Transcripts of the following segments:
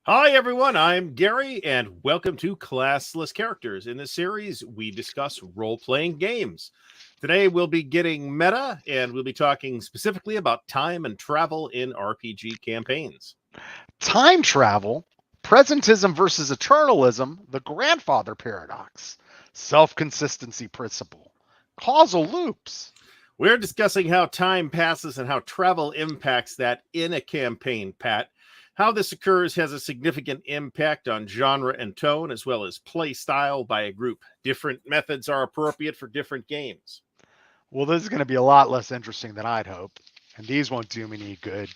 Hi, everyone. I'm Gary, and welcome to Classless Characters. In this series, we discuss role-playing games. Today, we'll be getting meta, and we'll be talking specifically about time and travel in RPG campaigns. Time travel, presentism versus eternalism, the grandfather paradox, self-consistency principle, causal loops. We're discussing how time passes and how travel impacts that in a campaign, Pat. How this occurs has a significant impact on genre and tone, as well as play style by a group. Different methods are appropriate for different games. Well, this is going to be a lot less interesting than I'd hope, and these won't do me any good.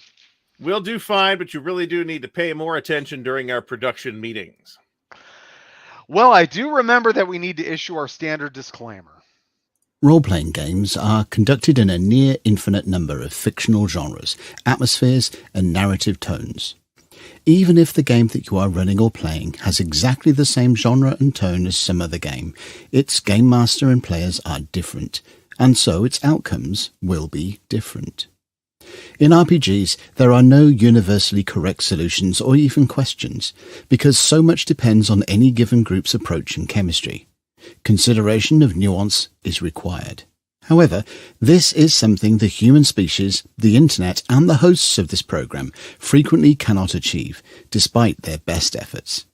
We'll do fine, but you really do need to pay more attention during our production meetings. Well, I do remember that we need to issue our standard disclaimer. Role-playing games are conducted in a near infinite number of fictional genres, atmospheres, and narrative tones. Even if the game that you are running or playing has exactly the same genre and tone as some other game, its game master and players are different, and so its outcomes will be different. In RPGs, there are no universally correct solutions or even questions, because so much depends on any given group's approach and chemistry. Consideration of nuance is required. However, this is something the human species, the internet, and the hosts of this program frequently cannot achieve, despite their best efforts.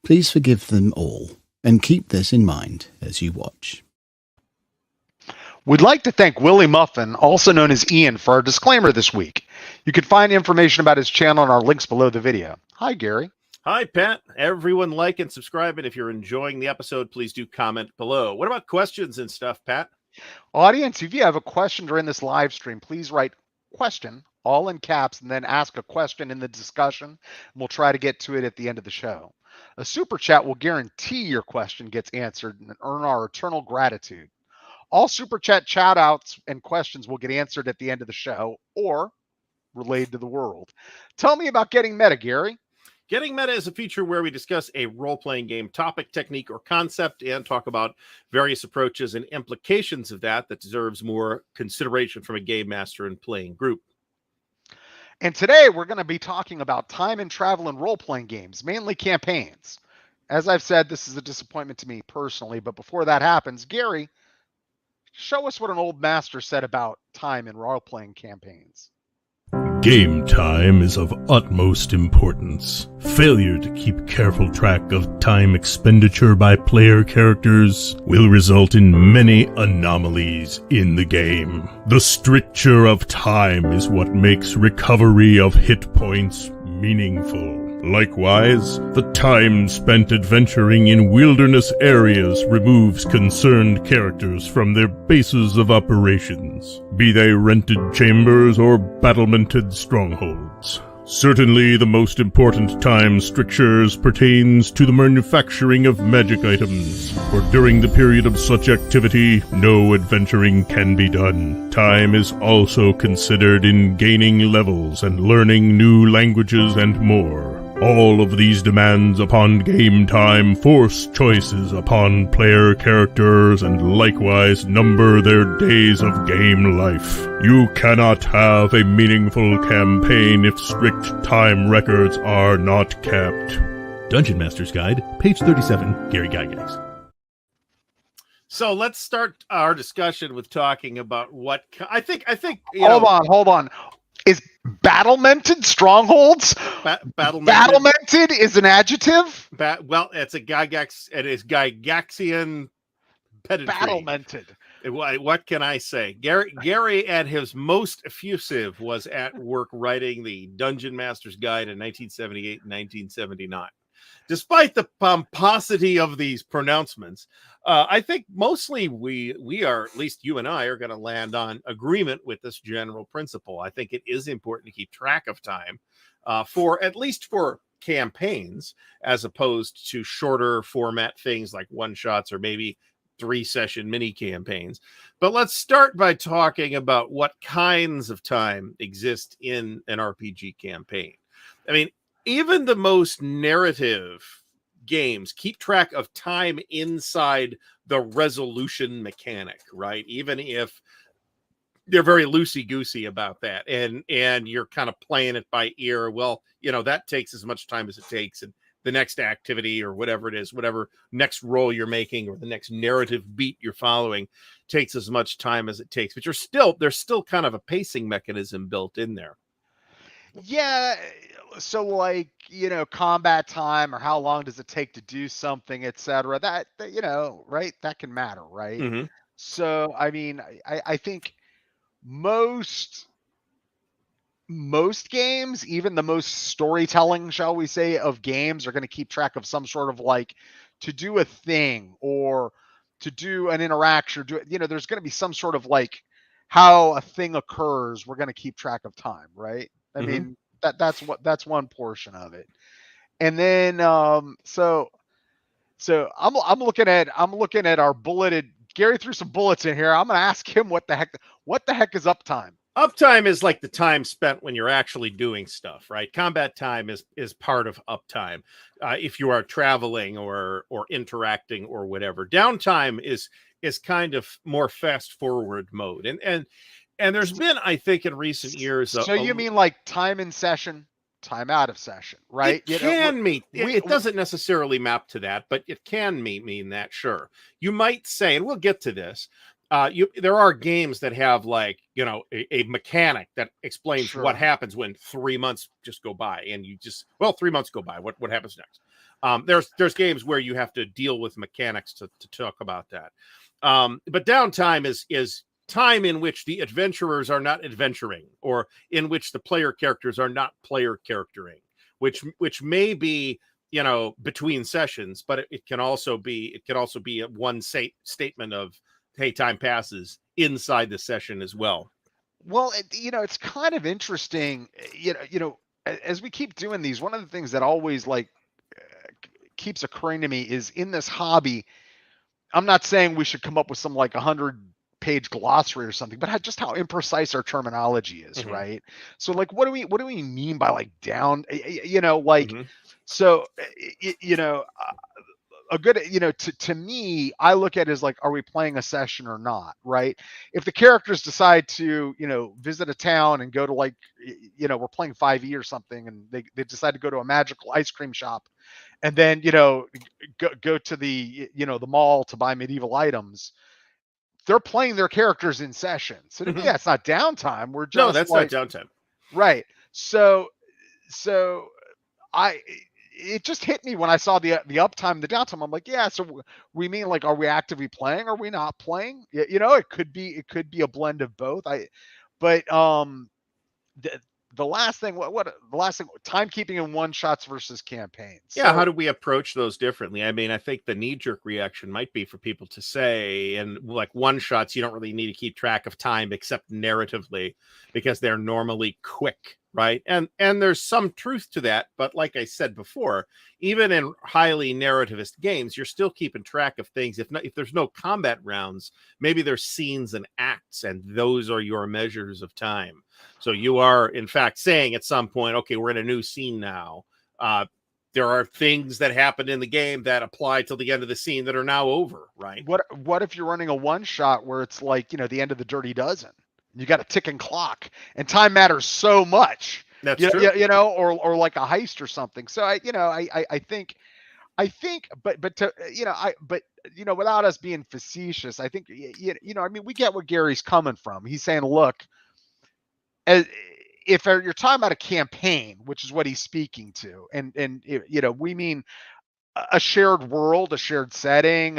Please forgive them all, and keep this in mind as you watch. We'd like to thank Willie Muffin, also known as Ian, for our disclaimer this week. You can find information about his channel in our links below the video. Hi, Gary. Hi, Pat. Everyone like and subscribe, and if you're enjoying the episode, please do comment below. What about questions and stuff, Pat? Audience, if you have a question during this live stream, please write question, all in caps, and then ask a question in the discussion, and we'll try to get to it at the end of the show. A super chat will guarantee your question gets answered and earn our eternal gratitude. All super chat shout outs and questions will get answered at the end of the show or relayed to the world. Tell me about getting meta, Gary. Getting Meta is a feature where we discuss a role-playing game topic, technique, or concept and talk about various approaches and implications of that deserves more consideration from a game master and playing group. And today we're going to be talking about time and travel in role-playing games, mainly campaigns. As I've said, this is a disappointment to me personally, but before that happens, Gary, show us what an old master said about time in role-playing campaigns. Game time is of utmost importance. Failure to keep careful track of time expenditure by player characters will result in many anomalies in the game. The stricture of time is what makes recovery of hit points meaningful. Likewise, the time spent adventuring in wilderness areas removes concerned characters from their bases of operations, be they rented chambers or battlemented strongholds. Certainly the most important time strictures pertains to the manufacturing of magic items, for during the period of such activity, no adventuring can be done. Time is also considered in gaining levels and learning new languages and more. All of these demands upon game time force choices upon player characters and likewise number their days of game life. You cannot have a meaningful campaign if strict time records are not kept. Dungeon Master's Guide, page 37, Gary Gygax. So let's start our discussion with talking about what I think. Hold on. Is battlemented strongholds? Battlemented is an adjective? Well, it's a Gygax. It is Gygaxian pedigree. Battlemented. What can I say? Gary at his most effusive was at work writing the Dungeon Master's Guide in 1978 and 1979. Despite the pomposity of these pronouncements, I think mostly we are, at least you and I, are going to land on agreement with this general principle. I think it is important to keep track of time for at least for campaigns, as opposed to shorter format things like one shots or maybe 3-session mini campaigns. But let's start by talking about what kinds of time exist in an RPG campaign. I mean, even the most narrative games keep track of time inside the resolution mechanic, right? Even if they're very loosey goosey about that, and you're kind of playing it by ear. Well, that takes as much time as it takes, and the next activity or whatever it is, whatever next role you're making or the next narrative beat you're following takes as much time as it takes. But there's still kind of a pacing mechanism built in there. Yeah. So like, combat time or how long does it take to do something, etc. That, right. That can matter. Right. Mm-hmm. So, I mean, I think most games, even the most storytelling, shall we say, of games are going to keep track of some sort of like to do a thing or to do an interaction, there's going to be some sort of like how a thing occurs. We're going to keep track of time, right? I Mm-hmm. mean, that's one portion of it. And then so I'm looking at our bulleted. Gary threw some bullets in here. I'm going to ask him what the heck is uptime. Uptime is like the time spent when you're actually doing stuff, right? Combat time is part of uptime. If you are traveling or interacting or whatever, downtime is kind of more fast forward mode. And there's been, I think, in recent years. So you mean like time in session, time out of session, right? It can mean it doesn't necessarily map to that, but it can mean that. Sure, you might say, and we'll get to this. There are games that have like a mechanic that explains what happens when 3 months just go by, and 3 months go by. What happens next? There's games where you have to deal with mechanics to talk about that. But downtime is time in which the adventurers are not adventuring, or in which the player characters are not player charactering, which may be between sessions, but it can also be a one statement of, hey, time passes inside the session as well. Well, it's kind of interesting, as we keep doing these, one of the things that always keeps occurring to me is in this hobby, I'm not saying we should come up with some like 100-page glossary or something, but just how imprecise our terminology is, Mm-hmm. right? So like, what do we mean by like down, Mm-hmm. so, a good, to me, I look at it as like, are we playing a session or not, right? If the characters decide to, visit a town and go to like, we're playing 5e or something, and they decide to go to a magical ice cream shop, and then, go to the, the mall to buy medieval items, they're playing their characters in session. So to me, that's not downtime. We're just that's like, not downtime. Right. So it just hit me when I saw the uptime, the downtime. I'm like, yeah. So we mean like, are we actively playing? Are we not playing? It could be a blend of both. The last thing, the last thing, timekeeping in one shots versus campaigns. Yeah, how do we approach those differently? I mean, I think the knee-jerk reaction might be for people to say, and like one shots, you don't really need to keep track of time except narratively, because they're normally quick, right? And there's some truth to that, but like I said before, even in highly narrativist games, you're still keeping track of things. If there's no combat rounds, maybe there's scenes and acts, and those are your measures of time. So you are, in fact, saying at some point, okay, we're in a new scene now. There are things that happen in the game that apply till the end of the scene that are now over, right? What if you're running a one shot where it's like, the end of the Dirty Dozen? You got a ticking clock, and time matters so much. That's true. Or like a heist or something. So I think, without us being facetious, I think, I mean, we get where Gary's coming from. He's saying, look, if you're talking about a campaign, which is what he's speaking to, and we mean a shared world, a shared setting,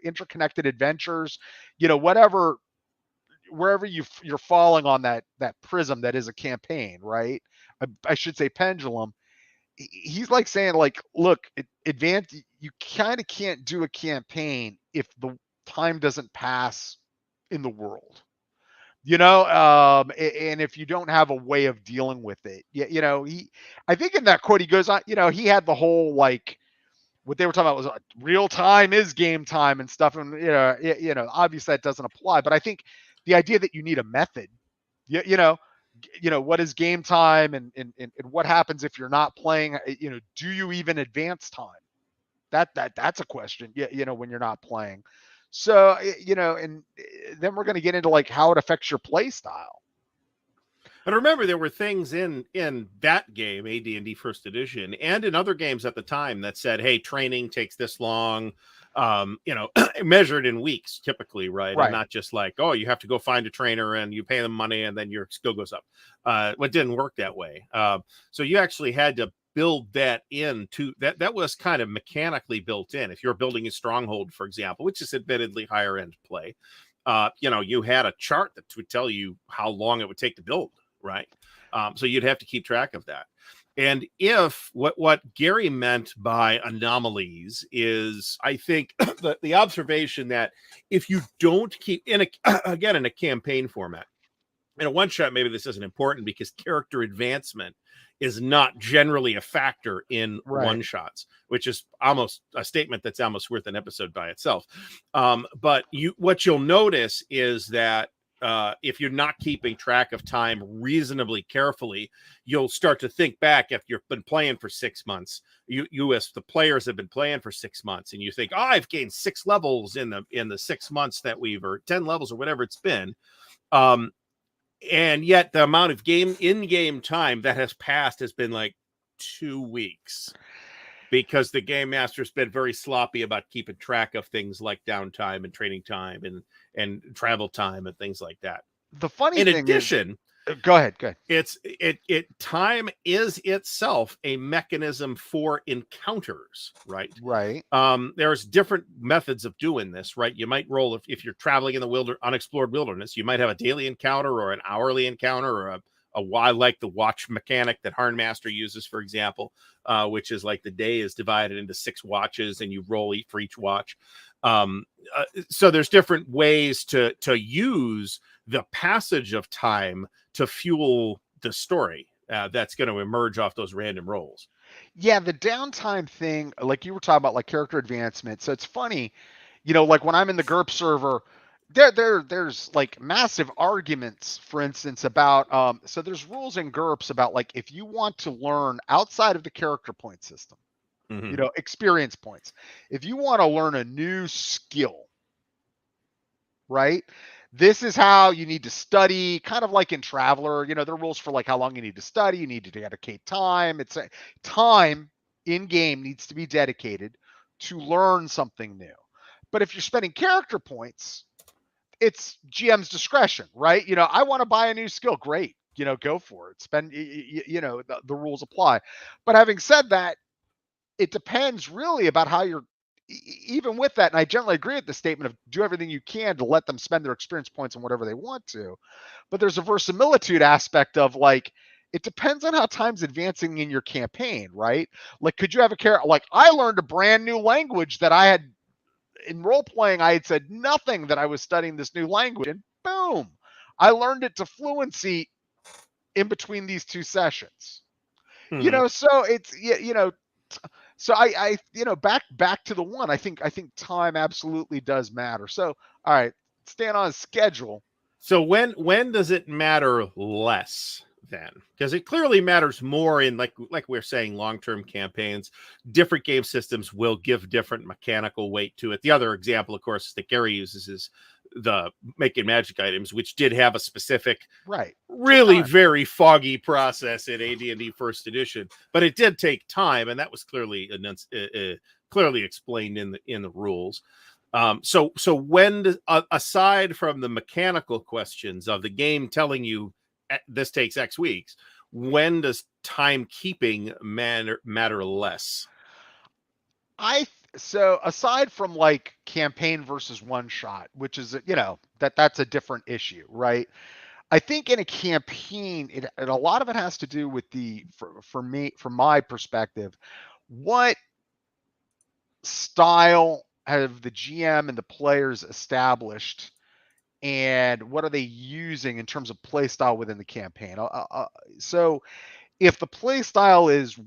interconnected adventures, whatever, wherever you're falling on that prism that is a campaign, right? I should say pendulum. He's like saying, like, look, you kind of can't do a campaign if the time doesn't pass in the world. And if you don't have a way of dealing with it, I think in that quote, he goes on, he had the whole, like, what they were talking about was real time is game time and stuff. And, obviously that doesn't apply, but I think the idea that you need a method, what is game time and what happens if you're not playing, do you even advance time? That's a question, when you're not playing. So, and then we're going to get into like how it affects your play style. But remember, there were things in that game, AD&D First Edition, and in other games at the time that said, "Hey, training takes this long," measured in weeks, typically, right? And not just like, "Oh, you have to go find a trainer and you pay them money and then your skill goes up." It didn't work that way. So you actually had to build that into that. That was kind of mechanically built in. If you're building a stronghold, for example, which is admittedly higher end play, you had a chart that would tell you how long it would take to build. Right. So you'd have to keep track of that. And if what Gary meant by anomalies is, I think, the observation that if you don't keep in a campaign format, in a one shot, maybe this isn't important because character advancement is not generally a factor in one shots, which is almost a statement that's almost worth an episode by itself. But what you'll notice is that if you're not keeping track of time reasonably carefully, you'll start to think back if you've been playing for 6 months. You as the players have been playing for 6 months, and you think, "Oh, I've gained 6 levels in the 6 months that or 10 levels or whatever it's been." And yet the amount of in-game time that has passed has been like 2 weeks. Because the game master's been very sloppy about keeping track of things like downtime and training time and travel time and things like that. The funny in thing addition, go ahead. Time is itself a mechanism for encounters, right? Right. There's different methods of doing this, right? You might roll if you're traveling in the unexplored wilderness, you might have a daily encounter or an hourly encounter or like the watch mechanic that Harnmaster uses, for example, which is like the day is divided into 6 watches and you roll for each watch. So there's different ways to use the passage of time to fuel the story that's going to emerge off those random rolls. Yeah, the downtime thing, like you were talking about, like character advancement. So it's funny, like when I'm in the GURP server, there's like massive arguments, for instance, about so there's rules in GURPS about like if you want to learn outside of the character point system, experience points, if you want to learn a new skill, right? This is how you need to study, kind of like in Traveler. There are rules for like how long you need to study. You need to dedicate time. It's time in game needs to be dedicated to learn something new. But if you're spending character points, it's GM's discretion, right? I want to buy a new skill. Great. Go for it. Spend, the rules apply. But having said that, it depends really about how you're, even with that, and I generally agree with the statement of do everything you can to let them spend their experience points on whatever they want to. But there's a verisimilitude aspect of like, it depends on how time's advancing in your campaign, right? Like, could you have a character, like I learned a brand new language that I had in role playing, I had said nothing that I was studying this new language, and boom, I learned it to fluency in between these 2 sessions. So it's so I back to the one. I think time absolutely does matter. So all right, staying on schedule. So when does it matter less then? Because it clearly matters more in like we're saying long-term campaigns. Different game systems will give different mechanical weight to it. The other example, of course, that Gary uses is the making magic items, which did have a specific, really very foggy process in AD&D First Edition, but it did take time, and that was clearly explained in the rules. So when aside from the mechanical questions of the game telling you this takes X weeks, when does timekeeping matter less? So aside from like campaign versus one shot, which is that's a different issue, right? I think in a campaign, a lot of it has to do with for me, from my perspective, what style have the GM and the players established, and what are they using in terms of play style within the campaign? So if the play style is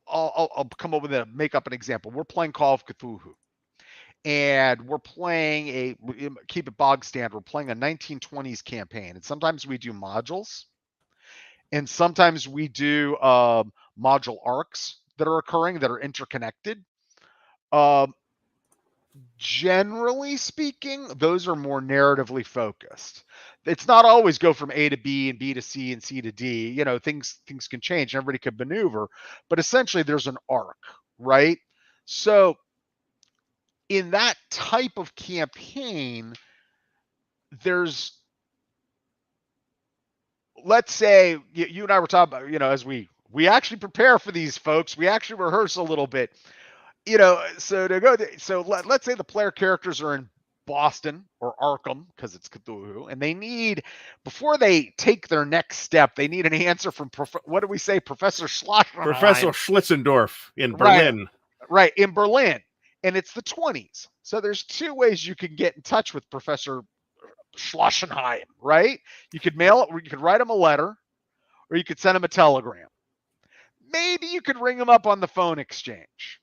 I'll come up with make up an example. We're playing Call of Cthulhu, and we're playing keep it bog standard. We're playing a 1920s campaign, and sometimes we do modules, and sometimes we do module arcs that are occurring that are interconnected. Generally speaking, those are more narratively focused. It's not always go from A to B and B to C and C to D. You know, things can change. Everybody can maneuver, but essentially there's an arc, right? So in that type of campaign, there's, let's say you and I were talking about, you know, as we actually prepare for these folks, we actually rehearse a little bit, you know, so let's say the player characters are in Boston or Arkham, because it's Cthulhu, and they need, before they take their next step, they need an answer from what do we say, Professor Schlossenheim. Professor Schlitzendorf in Berlin. Right, in Berlin. And it's the 20s. So there's two ways you can get in touch with Professor Schlossenheim, right? You could mail it, or you could write him a letter, or you could send him a telegram. Maybe you could ring him up on the phone exchange.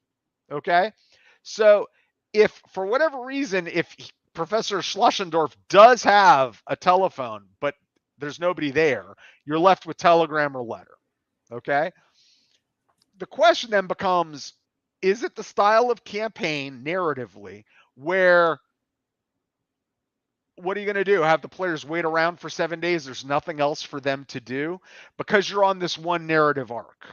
Okay? So if for whatever reason, if Professor Schlossendorf does have a telephone, but there's nobody there, you're left with telegram or letter. Okay? The question then becomes, is it the style of campaign narratively where, what are you going to do? Have the players wait around for 7 days? There's nothing else for them to do because you're on this one narrative arc.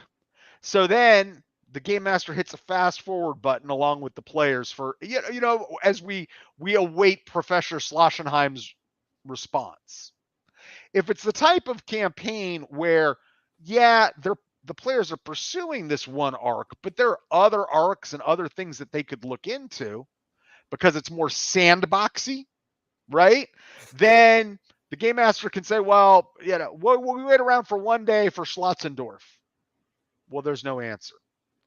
So then the game master hits a fast forward button along with the players for, you know, as we await Professor Schlossenheim's response. If it's the type of campaign where, yeah, the players are pursuing this one arc, but there are other arcs and other things that they could look into because it's more sandboxy, right? Then the game master can say, well, you know, we wait around for 1 day for Schlossendorf. Well, there's no answer.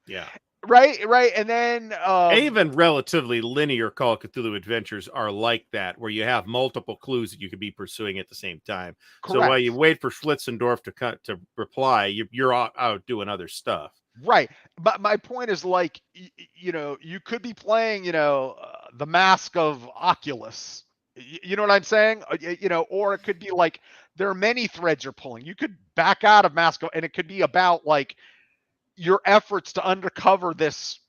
Yeah. Right. And then even relatively linear Call of Cthulhu adventures are like that, where you have multiple clues that you could be pursuing at the same time. Correct. So while you wait for Schlitzendorf to reply, you're out doing other stuff. Right. But my point is, like, you know, you could be playing, you know, the Mask of Oculus. You know what I'm saying? You know, or it could be like there are many threads you're pulling. You could back out of Mask of, and it could be about like your efforts to uncover this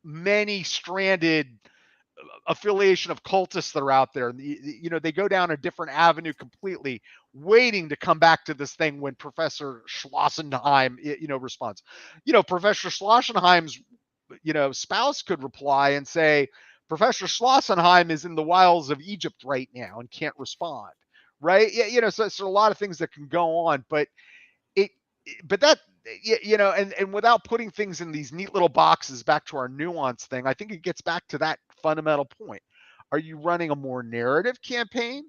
many stranded affiliation of cultists that are out there. You know, they go down a different avenue completely, waiting to come back to this thing when Professor Schlossenheim, you know, responds. You know, Professor Schlossenheim's, you know, spouse could reply and say, Professor Schlossenheim is in the wilds of Egypt right now and can't respond. Right. Yeah. You know, so a lot of things that can go on, but that, you know, and without putting things in these neat little boxes, back to our nuance thing, I think it gets back to that fundamental point. Are you running a more narrative campaign,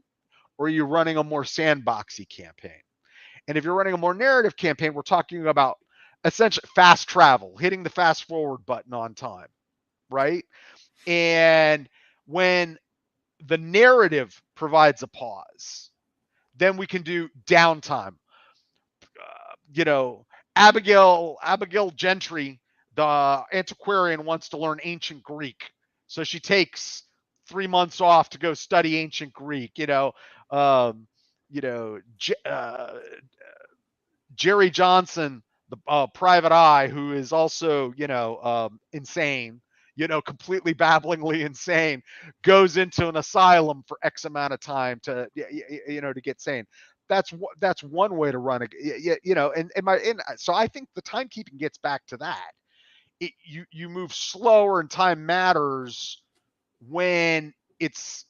or are you running a more sandboxy campaign? And if you're running a more narrative campaign, we're talking about essentially fast travel, hitting the fast forward button on time, right? And when the narrative provides a pause, then we can do downtime. You know, Abigail Gentry, the antiquarian, wants to learn ancient Greek. So she takes 3 months off to go study ancient Greek. You know, Jerry Johnson, the private eye, who is also, you know, insane, you know, completely babblingly insane, goes into an asylum for X amount of time to, you know, to get sane. That's one way to run it, you know, and so I think the timekeeping gets back to that. You move slower and time matters when it's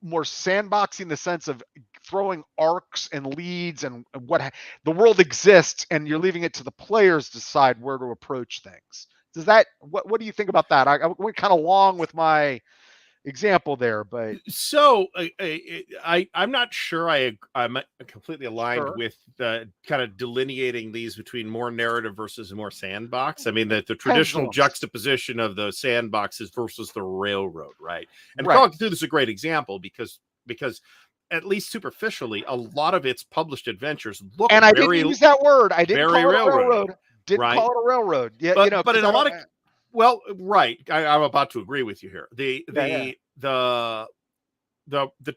more sandboxing, in the sense of throwing arcs and leads and what the world exists, and you're leaving it to the players to decide where to approach things. Does that, what do you think about that? I went kind of long with my example there, but so I'm not sure I'm completely aligned with the kind of delineating these between more narrative versus more sandbox. I mean, the traditional juxtaposition of the sandboxes versus the railroad, right? And Call of Cthulhu is a great example because at least superficially, a lot of its published adventures look, and I didn't use that word. I didn't call it a railroad. Didn't right? call it a railroad. Yeah, but, you know, but in a lot of, well, right. I'm about to agree with you here. The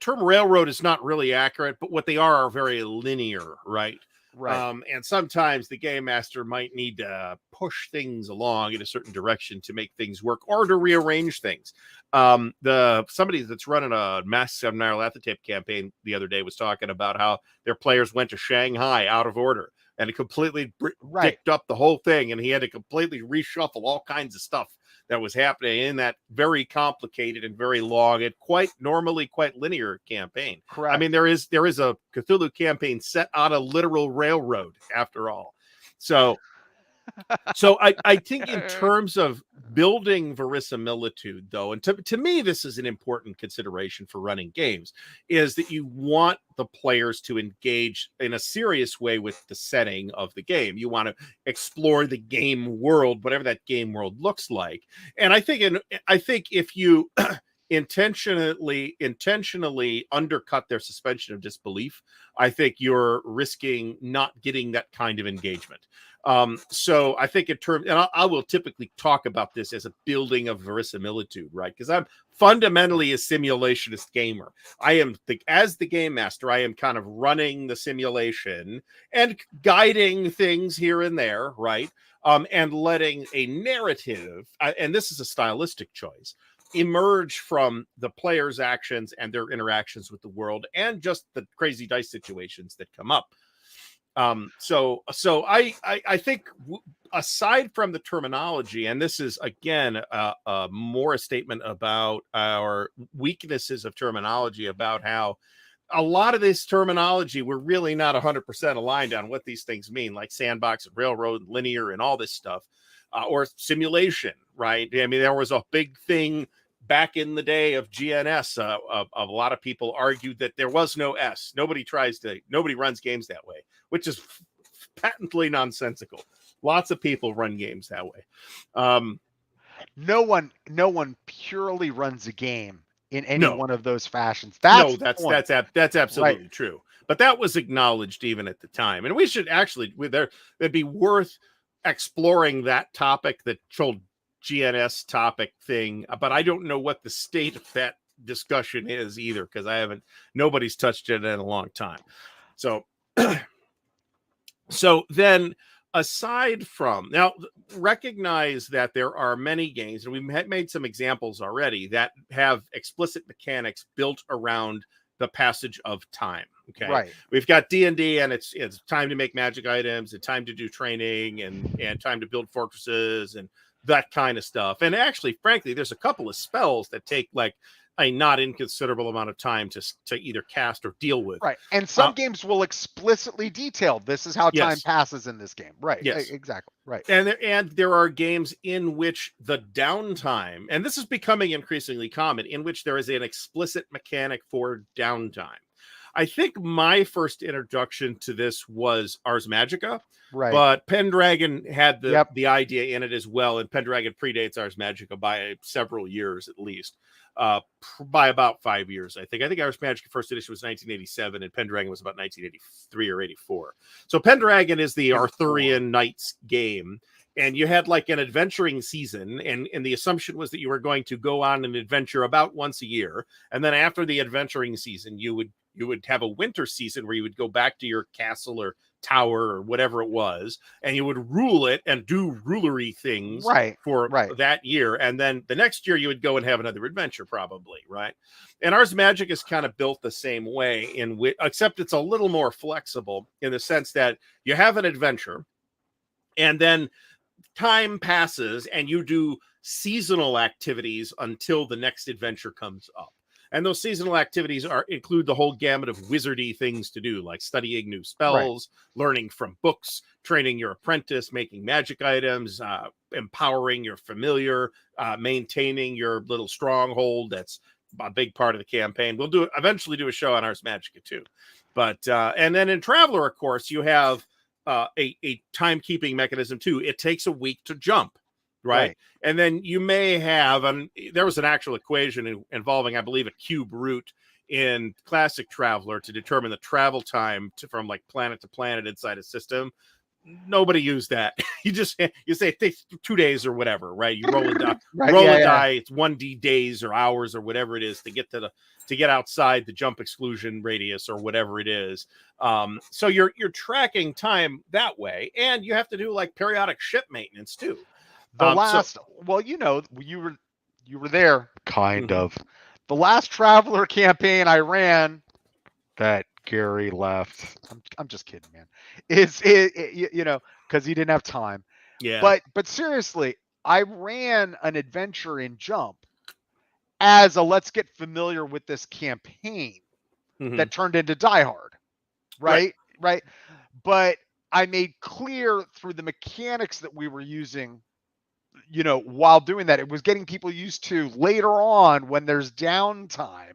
term railroad is not really accurate, but what they are very linear, right? Right. And sometimes the game master might need to push things along in a certain direction to make things work or to rearrange things. Somebody that's running a Mass Nyarlathotep campaign the other day was talking about how their players went to Shanghai out of order, and it completely Right. dicked up the whole thing, and he had to completely reshuffle all kinds of stuff that was happening in that very complicated and very long and quite linear campaign. Correct. I mean, there is a Cthulhu campaign set on a literal railroad after all. So I think in terms of building verisimilitude, though, and to me, this is an important consideration for running games, is that you want the players to engage in a serious way with the setting of the game. You want to explore the game world, whatever that game world looks like. And I think if you intentionally undercut their suspension of disbelief, I think you're risking not getting that kind of engagement. So I think in terms, and I will typically talk about this as a building of verisimilitude, right? Because I'm fundamentally a simulationist gamer. As the game master, I am kind of running the simulation and guiding things here and there, right? And letting a narrative, and this is a stylistic choice, emerge from the player's actions and their interactions with the world and just the crazy dice situations that come up. So I think aside from the terminology, and this is again more a statement about our weaknesses of terminology, about how a lot of this terminology we're really not 100% aligned on what these things mean, like sandbox and railroad and linear and all this stuff, or simulation, right? I mean, there was a big thing back in the day of GNS. A lot of people argued that there was no S. Nobody runs games that way, which is patently nonsensical. Lots of people run games that way. No one purely runs a game in any No. one of those fashions. That's absolutely Right. true. But that was acknowledged even at the time, and we should actually it'd be worth exploring that topic, that whole GNS topic thing. But I don't know what the state of that discussion is either, because nobody's touched it in a long time. So then, aside from now, recognize that there are many games, and we've made some examples already, that have explicit mechanics built around the passage of time. Okay, Right. We've got D&D, and it's time to make magic items, and time to do training, and time to build fortresses, and that kind of stuff. And actually, frankly, there's a couple of spells that take like a not inconsiderable amount of time to either cast or deal with. Right. And some games will explicitly detail this is how time Yes. passes in this game. Right. Yes. Exactly. Right. And there are games in which the downtime, and this is becoming increasingly common, in which there is an explicit mechanic for downtime. I think my first introduction to this was Ars Magica, Right. but Pendragon had Yep. the idea in it as well, and Pendragon predates Ars Magica by several years at least, by about 5 years, I think. I think Ars Magica first edition was 1987, and Pendragon was about 1983 or 84. So Pendragon is the Arthurian Knights game, and you had like an adventuring season, and the assumption was that you were going to go on an adventure about once a year, and then after the adventuring season, you would have a winter season where you would go back to your castle or tower or whatever it was, and you would rule it and do rulery things for that year. And then the next year you would go and have another adventure, probably, right? And Ars Magic is kind of built the same way, except it's a little more flexible in the sense that you have an adventure, and then time passes and you do seasonal activities until the next adventure comes up. And those seasonal activities include the whole gamut of wizardy things to do, like studying new spells, learning from books, training your apprentice, making magic items, empowering your familiar, maintaining your little stronghold. That's a big part of the campaign. We'll eventually do a show on Ars Magica too. But and then in Traveler, of course, you have a timekeeping mechanism too. It takes a week to jump. Right. And then you may have, there was an actual equation involving, I believe, a cube root in Classic Traveler to determine the travel time from like planet to planet inside a system. nobody used that. You say it takes 2 days or whatever, right? You roll a die, Right, roll yeah, a yeah. die. It's 1D days or hours or whatever it is to get outside the jump exclusion radius or whatever it is. So you're tracking time that way, and you have to do like periodic ship maintenance too. Well, you were there, kind Mhm. of. The last Traveler campaign I ran that Gary left. I'm just kidding, man. Because he didn't have time. Yeah. But seriously, I ran an adventure in Jump as a let's get familiar with this campaign Mhm. that turned into Die Hard, right? But I made clear through the mechanics that we were using, while doing that, it was getting people used to later on when there's downtime.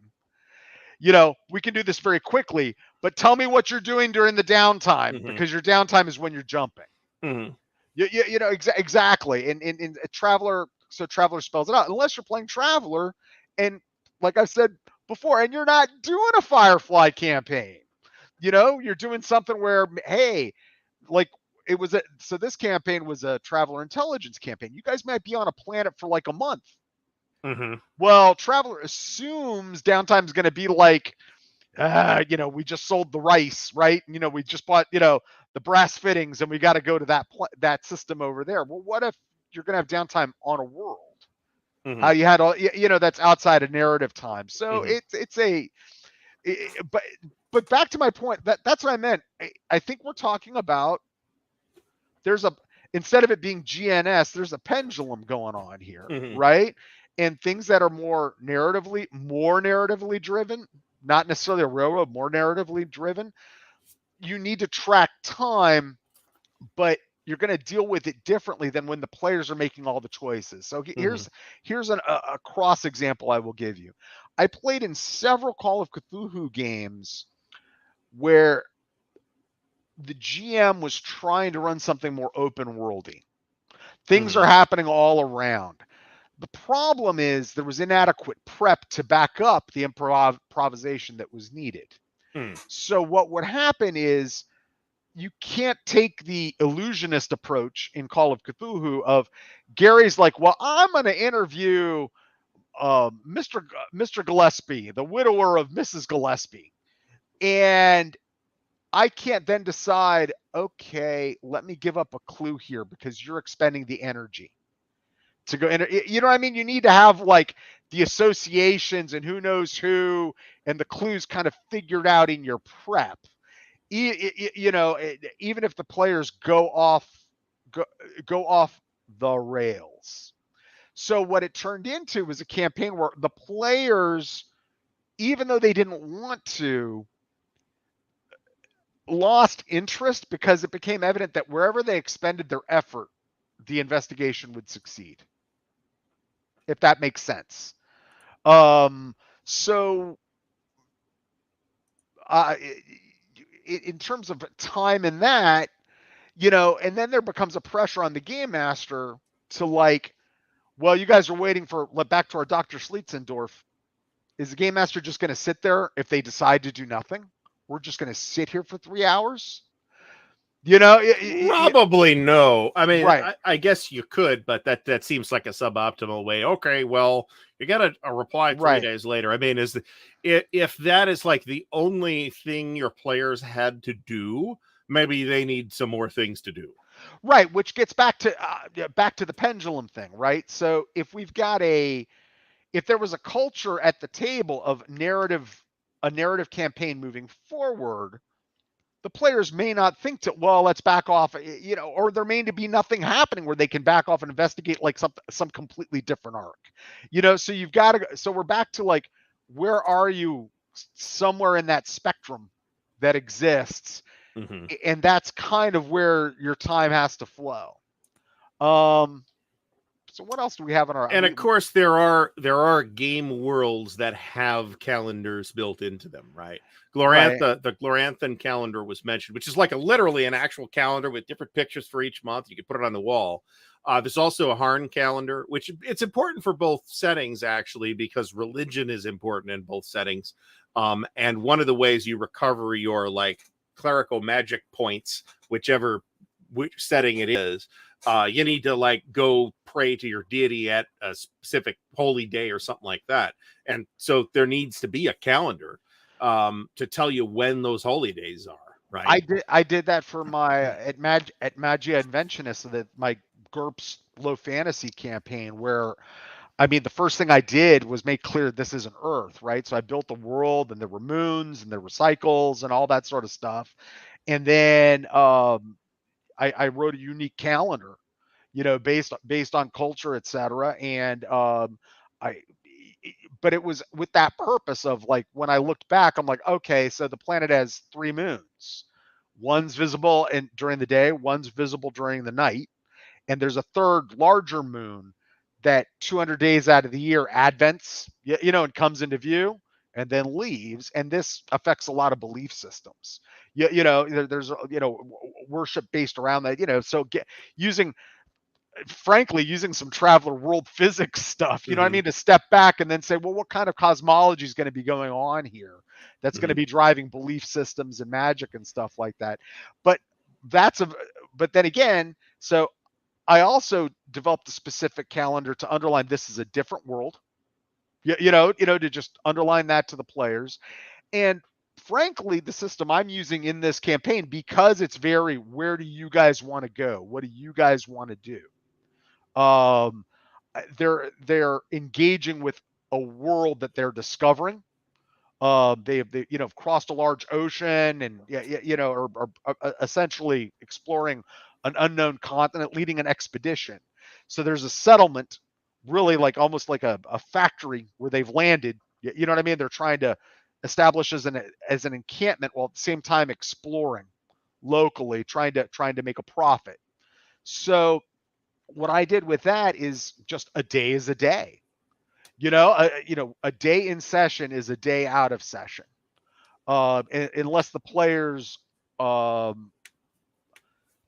We can do this very quickly, but tell me what you're doing during the downtime, because your downtime is when you're jumping. Mhm. Exactly. And a Traveler, so Traveler spells it out. Unless you're playing Traveler, and like I said before, and you're not doing a Firefly campaign, you're doing something where, hey, like so this campaign was a Traveler intelligence campaign. You guys might be on a planet for like a month. Mhm. Well, Traveler assumes downtime is going to be like, we just sold the rice, right? We just bought, the brass fittings, and we got to go to that system over there. Well, what if you're going to have downtime on a world? Mhm. How you had all, that's outside of narrative time. So Mhm. but back to my point, that's what I meant. I think we're talking about, instead of it being GNS, there's a pendulum going on here, Mhm. right? And things that are more narratively driven, not necessarily a railroad, more narratively driven, you need to track time, but you're going to deal with it differently than when the players are making all the choices. So here's a cross example I will give you. I played in several Call of Cthulhu games where the GM was trying to run something more open worldy. Things are happening all around. The problem is there was inadequate prep to back up the improvisation that was needed. So what would happen is, you can't take the illusionist approach in Call of Cthulhu of Gary's like, well, I'm going to interview Mr. Gillespie, the widower of Mrs. Gillespie. And I can't then decide, okay, let me give up a clue here because you're expending the energy to go in. You know what I mean? You need to have like the associations and who knows who and the clues kind of figured out in your prep. Even if the players go off the rails. So what it turned into was a campaign where the players, even though they didn't want to, lost interest because it became evident that wherever they expended their effort, the investigation would succeed. If that makes sense. So in terms of time in that, and then there becomes a pressure on the game master to like, well, you guys are waiting for, back to our Dr. Schlitzendorf. Is the game master just going to sit there if they decide to do nothing? We're just going to sit here for 3 hours? Probably no. I mean, Right. I guess you could, but that seems like a suboptimal way. Okay, well, you got a reply 3 days later. I mean, if that is like the only thing your players had to do, maybe they need some more things to do. Right, which gets back to the pendulum thing, right? So if there was a culture at the table of a narrative campaign moving forward, the players may not think let's back off, or there may be nothing happening where they can back off and investigate like some completely different arc, so you've got to, so we're back to like, where are you somewhere in that spectrum that exists? And that's kind of where your time has to flow. So what else do we have in our? And of course, there are game worlds that have calendars built into them, right? The Gloranthan calendar was mentioned, which is like literally an actual calendar with different pictures for each month. You can put it on the wall. There's also a Harn calendar, which it's important for both settings, actually, because religion is important in both settings. And one of the ways you recover your like clerical magic points, whichever which setting it is. You need to like go pray to your deity at a specific holy day or something like that. And so there needs to be a calendar to tell you when those holy days are, right? I did that for my at Magia Inventionist, so that my GURPS Low Fantasy campaign, where I mean the first thing I did was make clear this isn't Earth, right? So I built the world, and there were moons and there were cycles and all that sort of stuff. And then I wrote a unique calendar, based on culture, etc. And I but it was with that purpose of, like, when I looked back, I'm like, okay, so the planet has 3 moons. One's visible during the day, one's visible during the night, and there's a third larger moon that 200 days out of the year advents, and comes into view and then leaves. And this affects a lot of belief systems. There's worship based around that. So using using some Traveler World Physics stuff, you know what I mean, to step back and then say, well, what kind of cosmology is going to be going on here that's going to be driving belief systems and magic and stuff like that. But then again, so I also developed a specific calendar to underline this is a different world, to just underline that to the players. And frankly, the system I'm using in this campaign, because it's very, where do you guys want to go? What do you guys want to do? They're engaging with a world that they're discovering. They've crossed a large ocean and are essentially exploring an unknown continent, leading an expedition. So there's a settlement, really like almost like a factory where they've landed. You know what I mean? They're trying to establish as an encampment while at the same time exploring locally, trying to make a profit. So what I did with that is just a day is a day. A day in session is a day out of session, unless the players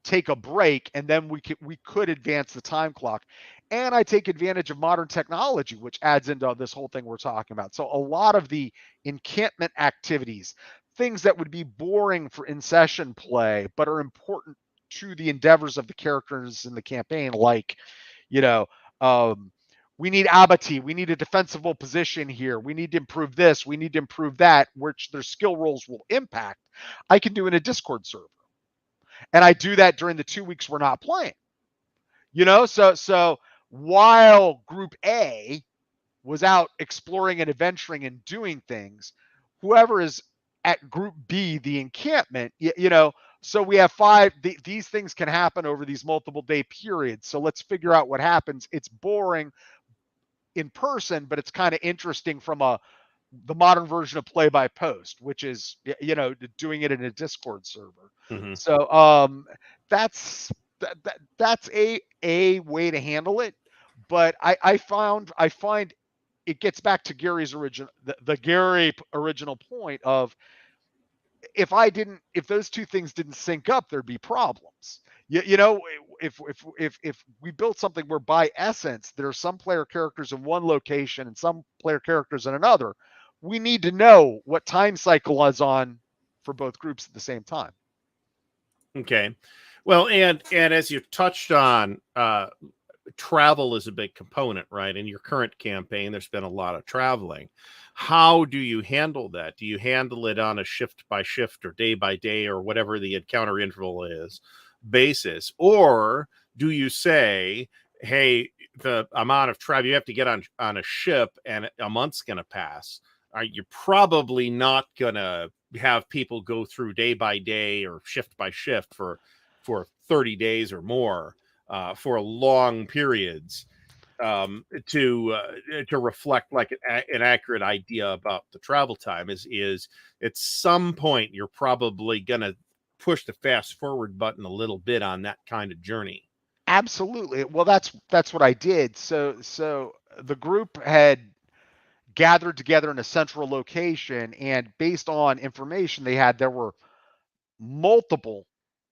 take a break, and then we could advance the time clock. And I take advantage of modern technology, which adds into this whole thing we're talking about. So a lot of the encampment activities, things that would be boring for in-session play, but are important to the endeavors of the characters in the campaign, like, we need abattis, we need a defensible position here, we need to improve this, we need to improve that, which their skill rolls will impact, I can do in a Discord server. And I do that during the 2 weeks we're not playing. So while Group A was out exploring and adventuring and doing things, whoever is at Group B, the encampment, so we have 5, these things can happen over these multiple day periods. So let's figure out what happens. It's boring in person, but it's kind of interesting from the modern version of play by post, which is, doing it in a Discord server. So that's a way to handle it. But I find it gets back to Gary's original point of, if those two things didn't sync up, there'd be problems. If we built something where by essence there are some player characters in one location and some player characters in another, we need to know what time cycle is on for both groups at the same time. Okay. Well, and as you touched on, travel is a big component, right? In your current campaign, there's been a lot of traveling. How do you handle that? Do you handle it on a shift by shift or day by day or whatever the encounter interval is basis? Or do you say, hey, the amount of travel you have to get on a ship and a month's going to pass? You're probably not going to have people go through day by day or shift by shift for 30 days or more for long periods to reflect like an accurate idea about the travel time. Is at some point you're probably going to push the fast forward button a little bit on that kind of journey. Absolutely. Well, that's what I did. So the group had gathered together in a central location, and based on information they had, there were multiple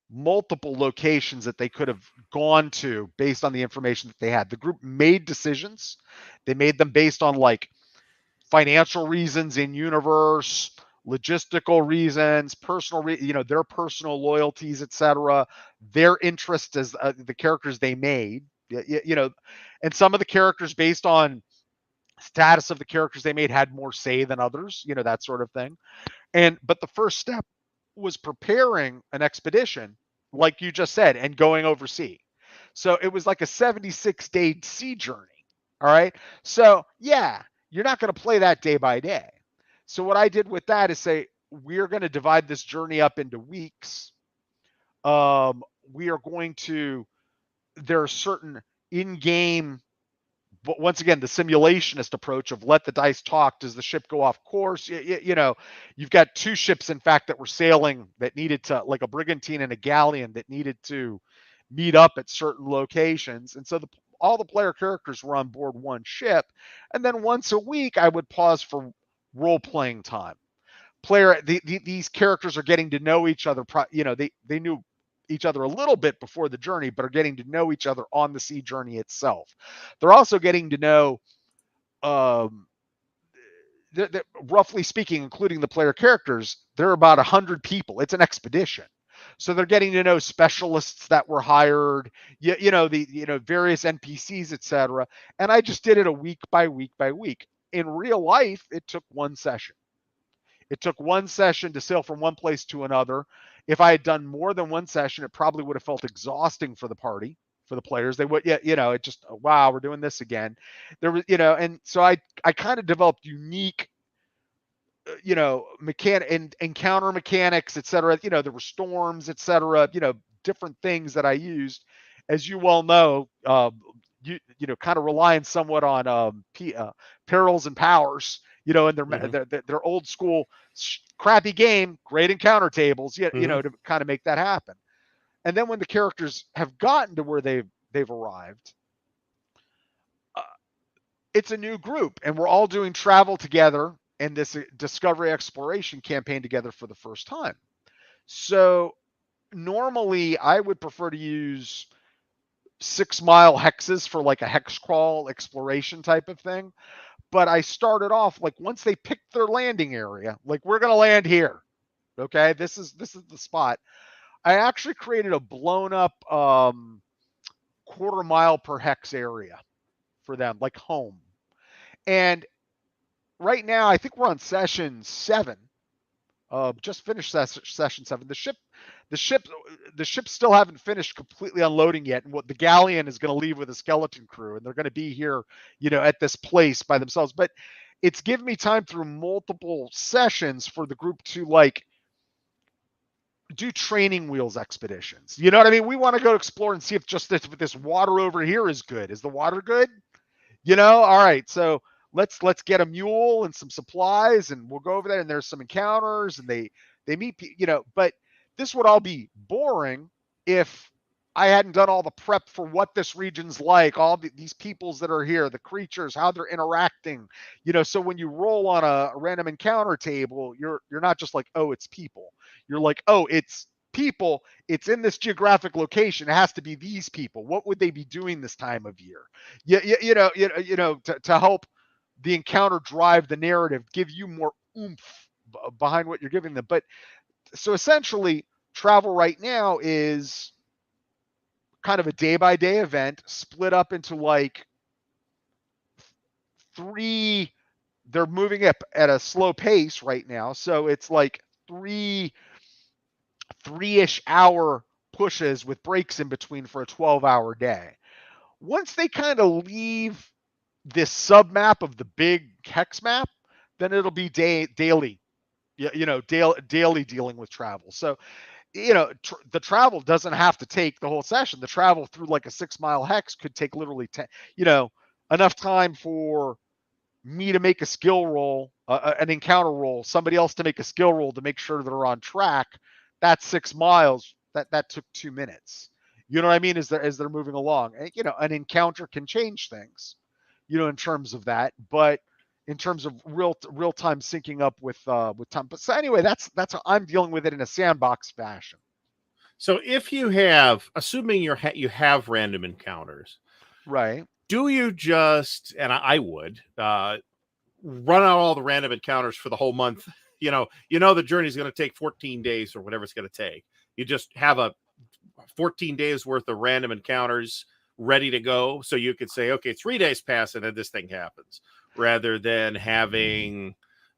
locations that they could have gone to based on the information that they had. The group made decisions. They made them based on like financial reasons in universe, logistical reasons, their personal loyalties, etc., their interest as the characters they made, and some of the characters based on status of the characters they made had more say than others, that sort of thing. But the first step was preparing an expedition, like you just said, and going overseas. So it was like a 76-day sea journey. All right. So yeah, you're not going to play that day by day. So what I did with that is say, we're going to divide this journey up into weeks. We are going to, there are certain in-game, but once again, the simulationist approach of let the dice talk. Does the ship go off course? You've got two ships, in fact, that were sailing that needed to, like a brigantine and a galleon, that needed to meet up at certain locations. And so all the player characters were on board one ship. And then once a week, I would pause for role-playing time. These characters are getting to know each other. They knew each other a little bit before the journey, but are getting to know each other on the sea journey itself. They're also getting to know, roughly speaking, including the player characters, there are about 100 people. It's an expedition. So they're getting to know specialists that were hired, various NPCs, etc. And I just did it a week by week by week. In real life, it took one session. It took one session to sail from one place to another. If I had done more than one session, it probably would have felt exhausting for the party, for the players. They would, it just, wow, we're doing this again. There was, and so I kind of developed unique, encounter mechanics, etc. There were storms, etc. Different things that I used. As you well know, kind of relying somewhat on perils and powers. And their old school crappy game, great encounter tables, to kind of make that happen. And then when the characters have gotten to where they've arrived, it's a new group, and we're all doing travel together in this discovery exploration campaign together for the first time. So normally I would prefer to use 6-mile hexes for like a hex crawl exploration type of thing. But I started off, like, once they picked their landing area, like, we're going to land here. Okay. This is the spot. I actually created a blown up 1/4 mile per hex area for them, like home. And right now, I think we're on session 7. Just finished session 7. The ships still haven't finished completely unloading yet, and what the galleon is going to leave with a skeleton crew, and they're going to be here, at this place by themselves. But it's given me time through multiple sessions for the group to like do training wheels expeditions. You know what I mean? We want to go explore and see if just this water over here is good. Is the water good? All right. So let's get a mule and some supplies, and we'll go over there, and there's some encounters, and they meet, but this would all be boring if I hadn't done all the prep for what this region's like, all these peoples that are here, the creatures, how they're interacting, so when you roll on a random encounter table, you're not just like, oh, it's people. You're like, oh, it's people. It's in this geographic location. It has to be these people. What would they be doing this time of year? To help the encounter drive the narrative, give you more oomph behind what you're giving them. But so essentially, travel right now is kind of a day-by-day event split up into like 3. They're moving up at a slow pace right now. So it's like 3-ish hour pushes with breaks in between for a 12-hour day. Once they kind of leave this sub map of the big hex map, then it'll be daily, daily dealing with travel. So, the travel doesn't have to take the whole session. The travel through like a 6-mile hex could take literally 10, enough time for me to make a skill roll, an encounter roll, somebody else to make a skill roll to make sure they're on track. That's 6 miles. That took 2 minutes. You know what I mean? As they're moving along, and, an encounter can change things, in terms of that, but in terms of real time syncing up with time. But so anyway, that's how I'm dealing with it in a sandbox fashion. So if you have, assuming you have random encounters, right? Do you just, and I would run out all the random encounters for the whole month the journey is going to take 14 days or whatever it's going to take. You just have a 14 days worth of random encounters ready to go. So you could say, okay, 3 days pass and then this thing happens, rather than having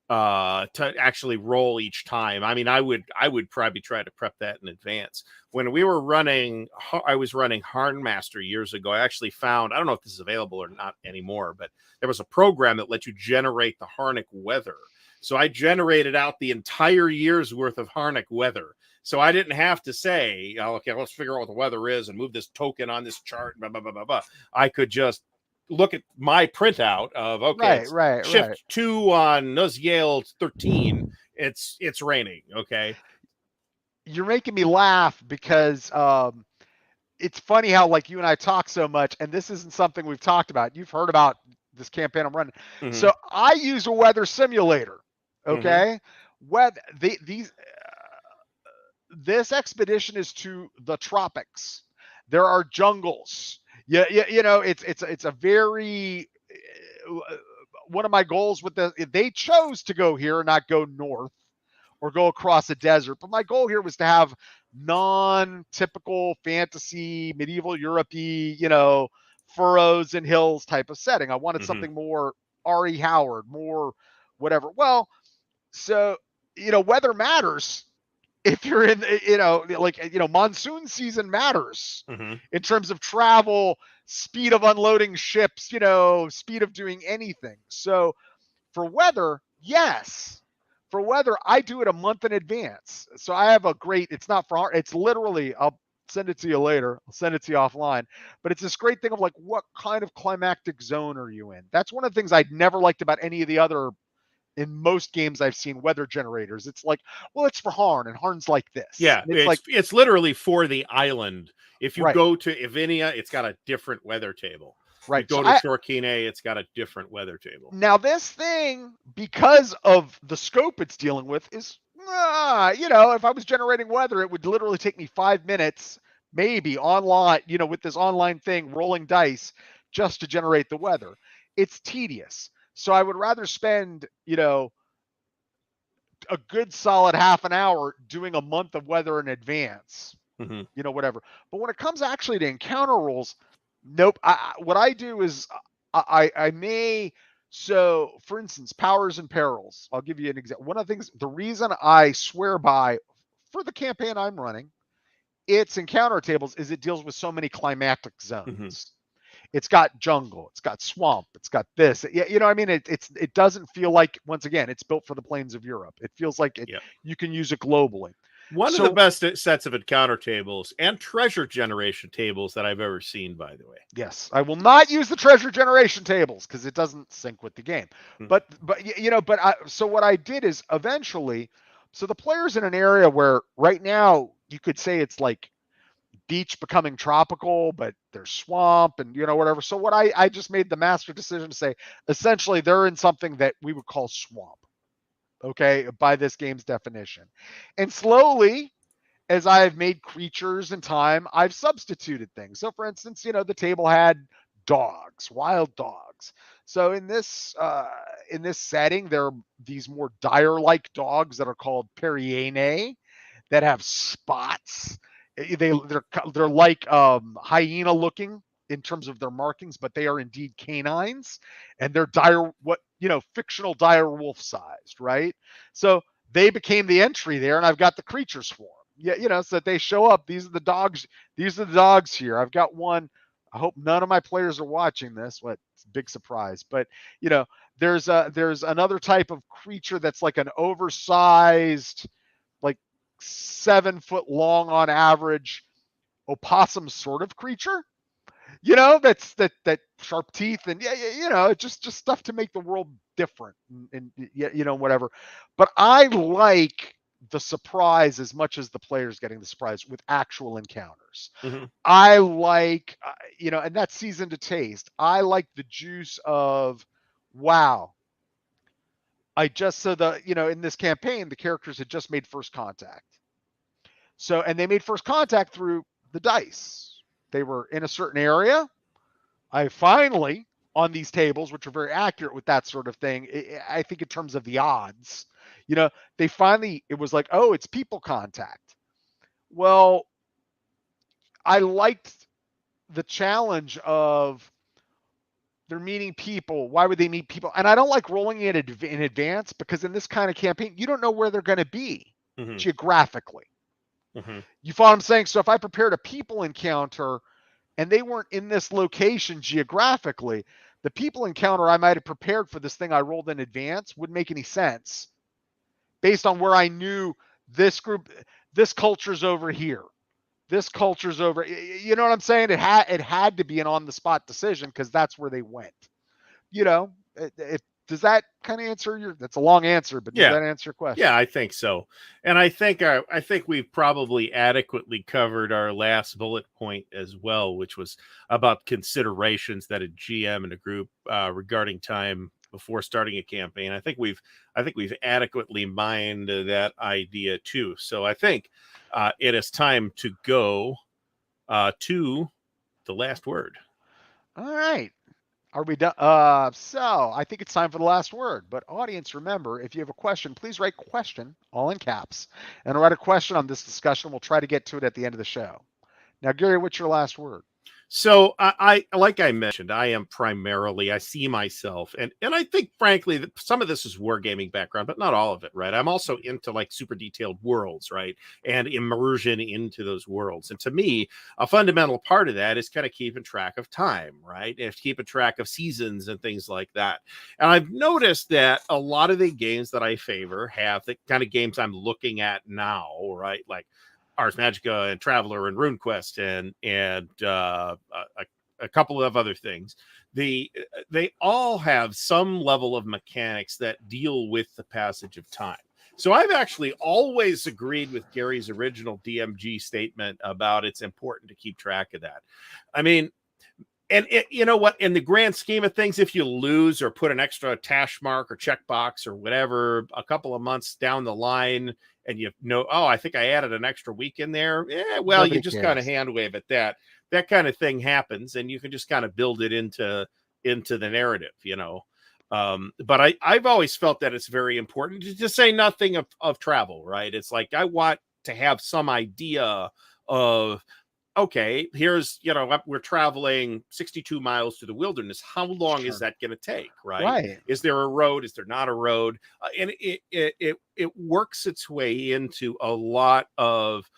to actually roll each time. I mean, I would probably try to prep that in advance. When I was running Harnmaster years ago, I actually found, I don't know if this is available or not anymore, but there was a program that let you generate the Harnick weather. So I generated out the entire year's worth of Harnick weather. So I didn't have to say, okay, let's figure out what the weather is and move this token on this chart, blah, blah, blah, blah, blah. I could just look at my printout of, okay, shift 2 on Nuzziel 13. It's raining. Okay. You're making me laugh because it's funny how like you and I talk so much, and this isn't something we've talked about. You've heard about this campaign I'm running. Mhm. So I use a weather simulator. Okay. This expedition is to the tropics. There are jungles. Yeah, it's a very one of my goals with they chose to go here and not go north or go across a desert. But my goal here was to have non-typical fantasy, medieval Europe-y, furrows and hills type of setting. I wanted something more R.E. Howard, more whatever. Well, so, weather matters. If you're in, monsoon season matters in terms of travel, speed of unloading ships, speed of doing anything. So for weather, yes. For weather, I do it a month in advance. So I have it's not for hard, it's literally, I'll send it to you later. I'll send it to you offline. But it's this great thing of like, what kind of climactic zone are you in? That's one of the things I'd never liked about any of the other, in most games I've seen, weather generators. It's like, well, it's for Harn, and Harn's like this. Yeah, it's literally for the island. If you go to Ivinia, it's got a different weather table. Right. You go to Shorkine, it's got a different weather table. Now, this thing, because of the scope it's dealing with, is, if I was generating weather, it would literally take me 5 minutes, maybe online, with this online thing, rolling dice, just to generate the weather. It's tedious. So I would rather spend, a good solid half an hour doing a month of weather in advance, whatever. But when it comes actually to encounter rules, nope. What I do is I may, so for instance, powers and perils. I'll give you an example. One of the things, the reason I swear by for the campaign I'm running, its encounter tables, is it deals with so many climactic zones. It's got jungle, it's got swamp, it's got this. It doesn't feel like, once again, it's built for the plains of Europe. It feels like you can use it globally. One of the best sets of encounter tables and treasure generation tables that I've ever seen, by the way. Yes, I will not use the treasure generation tables because it doesn't sync with the game. So what I did is eventually, so the player's in an area where right now you could say it's like beach becoming tropical, but there's swamp and whatever. So what I just made the master decision to say, essentially they're in something that we would call swamp, okay, by this game's definition. And slowly, as I've made creatures in time, I've substituted things. So for instance, the table had dogs, wild dogs. So in this setting, there are these more dire-like dogs that are called Periene that have spots. They're like hyena looking in terms of their markings, but they are indeed canines, and they're fictional dire wolf sized, right? So they became the entry there, and I've got the creature swarm. So that they show up. These are the dogs. These are the dogs here. I've got one. I hope none of my players are watching this. Big surprise. But there's another type of creature that's like an oversized, like 7 foot long on average opossum sort of creature, that's that sharp teeth and just stuff to make the world different and whatever. But I like the surprise as much as the players getting the surprise with actual encounters. I like and that's seasoned to taste. I like the juice of, wow, in this campaign, the characters had just made first contact. So, and they made first contact through the dice. They were in a certain area. I finally, on these tables, which are very accurate with that sort of thing, I think in terms of the odds, They finally, it was like, oh, it's people contact. Well, I liked the challenge of they're meeting people. Why would they meet people? And I don't like rolling it in advance, because in this kind of campaign, you don't know where they're going to be geographically. You follow what I'm saying? So if I prepared a people encounter and they weren't in this location geographically, the people encounter I might have prepared for this thing I rolled in advance wouldn't make any sense based on where I knew this group, this culture's over here. This culture's over. You know what I'm saying? It had to be an on-the-spot decision because that's where they went. Does that kind of answer that's a long answer, but does that answer your question? Yeah, I think so. And I think we've probably adequately covered our last bullet point as well, which was about considerations that a GM and a group regarding time before starting a campaign. I think we've adequately mined that idea too. So I think it is time to go to the last word. All right. Are we done? So I think it's time for the last word. But audience, remember, if you have a question, please write question, all in caps, and write a question on this discussion. We'll try to get to it at the end of the show. Now, Gary, what's your last word? So I like I mentioned, I see myself, and I think frankly that some of this is wargaming background, but not all of it, right? I'm also into like super detailed worlds, right? And immersion into those worlds. And to me, a fundamental part of that is kind of keeping track of time, right? And keeping track of seasons and things like that. And I've noticed that a lot of the games that I favor have the kind of games I'm looking at now, right? Like Ars Magica and Traveler and RuneQuest and a couple of other things. They all have some level of mechanics that deal with the passage of time. So I've actually always agreed with Gary's original DMG statement about it's important to keep track of that. I mean, and you know what, in the grand scheme of things, if you lose or put an extra task mark or checkbox or whatever a couple of months down the line, and I think I added an extra week in there. Well, you just kind of hand wave at that kind of thing happens, and you can just kind of build it into the narrative, But I've always felt that it's very important to say nothing of travel, right? It's like I want to have some idea of, okay, here's, we're traveling 62 miles to the wilderness. How long is that going to take, right? Is there a road? Is there not a road? And it works its way into a lot of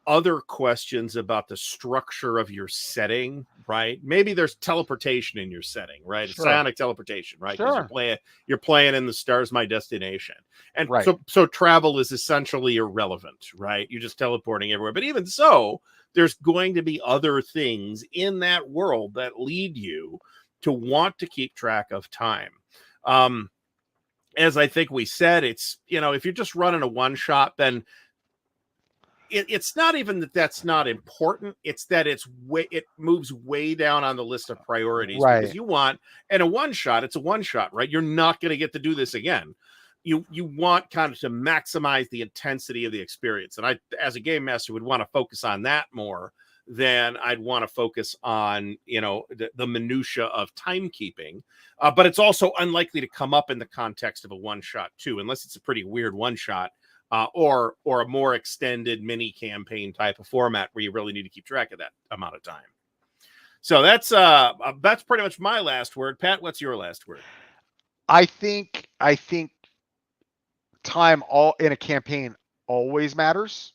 other questions about the structure of your setting, right? Maybe there's teleportation in your setting, right? It's psionic teleportation, right? You're playing in the stars, my destination. And so travel is essentially irrelevant, right? You're just teleporting everywhere. But even so, there's going to be other things in that world that lead you to want to keep track of time. As I think we said, it's, if you're just running a one shot, then it's not even that's not important. It's that it moves way down on the list of priorities, because you want, and a one shot, it's a one shot, right? You're not going to get to do this again. You want kind of to maximize the intensity of the experience. And I, as a game master, would want to focus on that more than I'd want to focus on, the minutia of timekeeping. But it's also unlikely to come up in the context of a one shot too, unless it's a pretty weird one shot. Or a more extended mini campaign type of format where you really need to keep track of that amount of time. So that's pretty much my last word. Pat, what's your last word? I think time in a campaign always matters.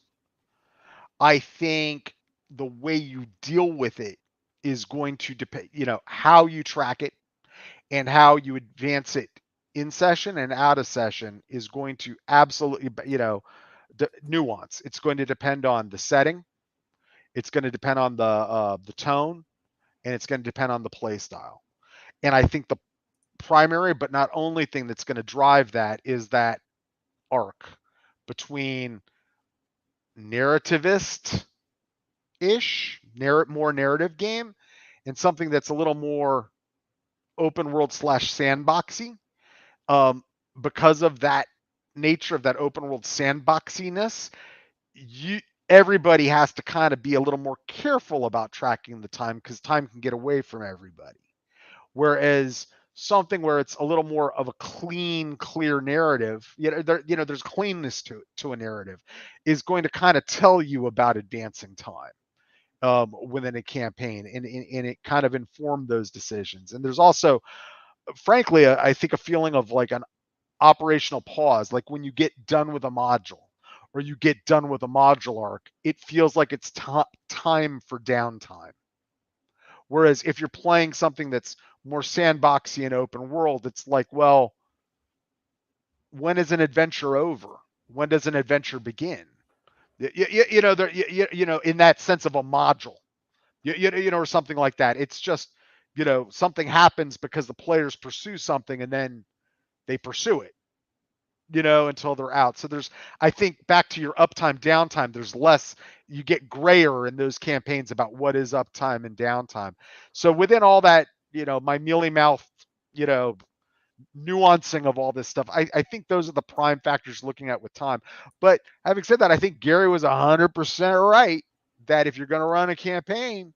I think the way you deal with it is going to depend, how you track it and how you advance it in session and out of session is going to absolutely, nuance. It's going to depend on the setting. It's going to depend on the tone, and it's going to depend on the play style. And I think the primary, but not only thing that's going to drive that is that arc between narrativist-ish, more narrative game, and something that's a little more open world / sandboxy. Because of that nature of that open world sandboxiness, everybody has to kind of be a little more careful about tracking the time, because time can get away from everybody. Whereas something where it's a little more of a clean, clear narrative, there's cleanness to a narrative, is going to kind of tell you about advancing time within a campaign, and it kind of informed those decisions. And there's also, frankly, I think a feeling of like an operational pause, like when you get done with a module or you get done with a module arc, it feels like it's time for downtime. Whereas if you're playing something that's more sandboxy and open world, it's like, well, when is an adventure over? When does an adventure begin? In that sense of a module, or something like that. It's just, something happens because the players pursue something and then they pursue it, until they're out. So I think back to your uptime, downtime, there's less, you get grayer in those campaigns about what is uptime and downtime. So within all that, my mealy mouth, nuancing of all this stuff, I think those are the prime factors looking at with time. But having said that, I think Gary was 100% right that if you're going to run a campaign,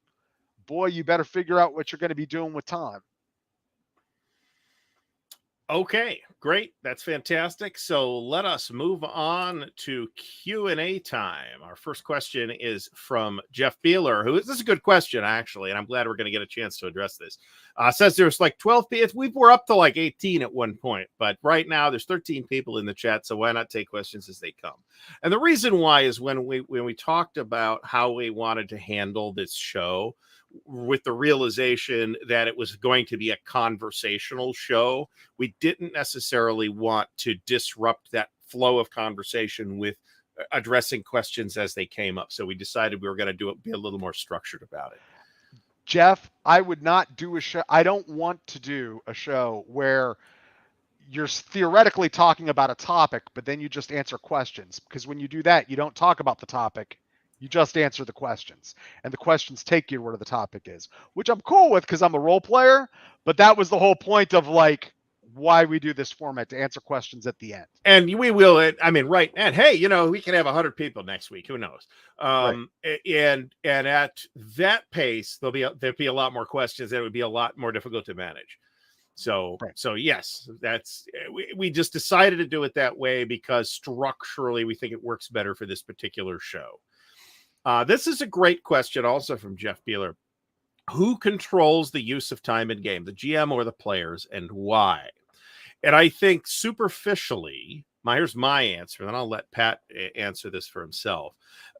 boy, you better figure out what you're going to be doing with time. Okay, great. That's fantastic. So let us move on to Q&A time. Our first question is from Jeff Beeler, this is a good question, actually, and I'm glad we're going to get a chance to address this. Says there's like 12 people. We were up to like 18 at one point, but right now there's 13 people in the chat, so why not take questions as they come? And the reason why is when we talked about how we wanted to handle this show, with the realization that it was going to be a conversational show, we didn't necessarily want to disrupt that flow of conversation with addressing questions as they came up. So we decided we were going to be a little more structured about it. Jeff, I would not do a show. I don't want to do a show where you're theoretically talking about a topic, but then you just answer questions. Because when you do that, you don't talk about the topic. You just answer the questions, and the questions take you where the topic is, which I'm cool with because I'm a role player. But that was the whole point of like why we do this format, to answer questions at the end. And we will. I mean, right. And hey, we can have 100 people next week. Who knows? Right. And at that pace, there'll be a lot more questions, and it would be a lot more difficult to manage. So, right. So yes, we just decided to do it that way because structurally we think it works better for this particular show. This is a great question also from Jeff Beeler. Who controls the use of time in game, the GM or the players, and why? And I think superficially, here's my answer, then I'll let Pat answer this for himself.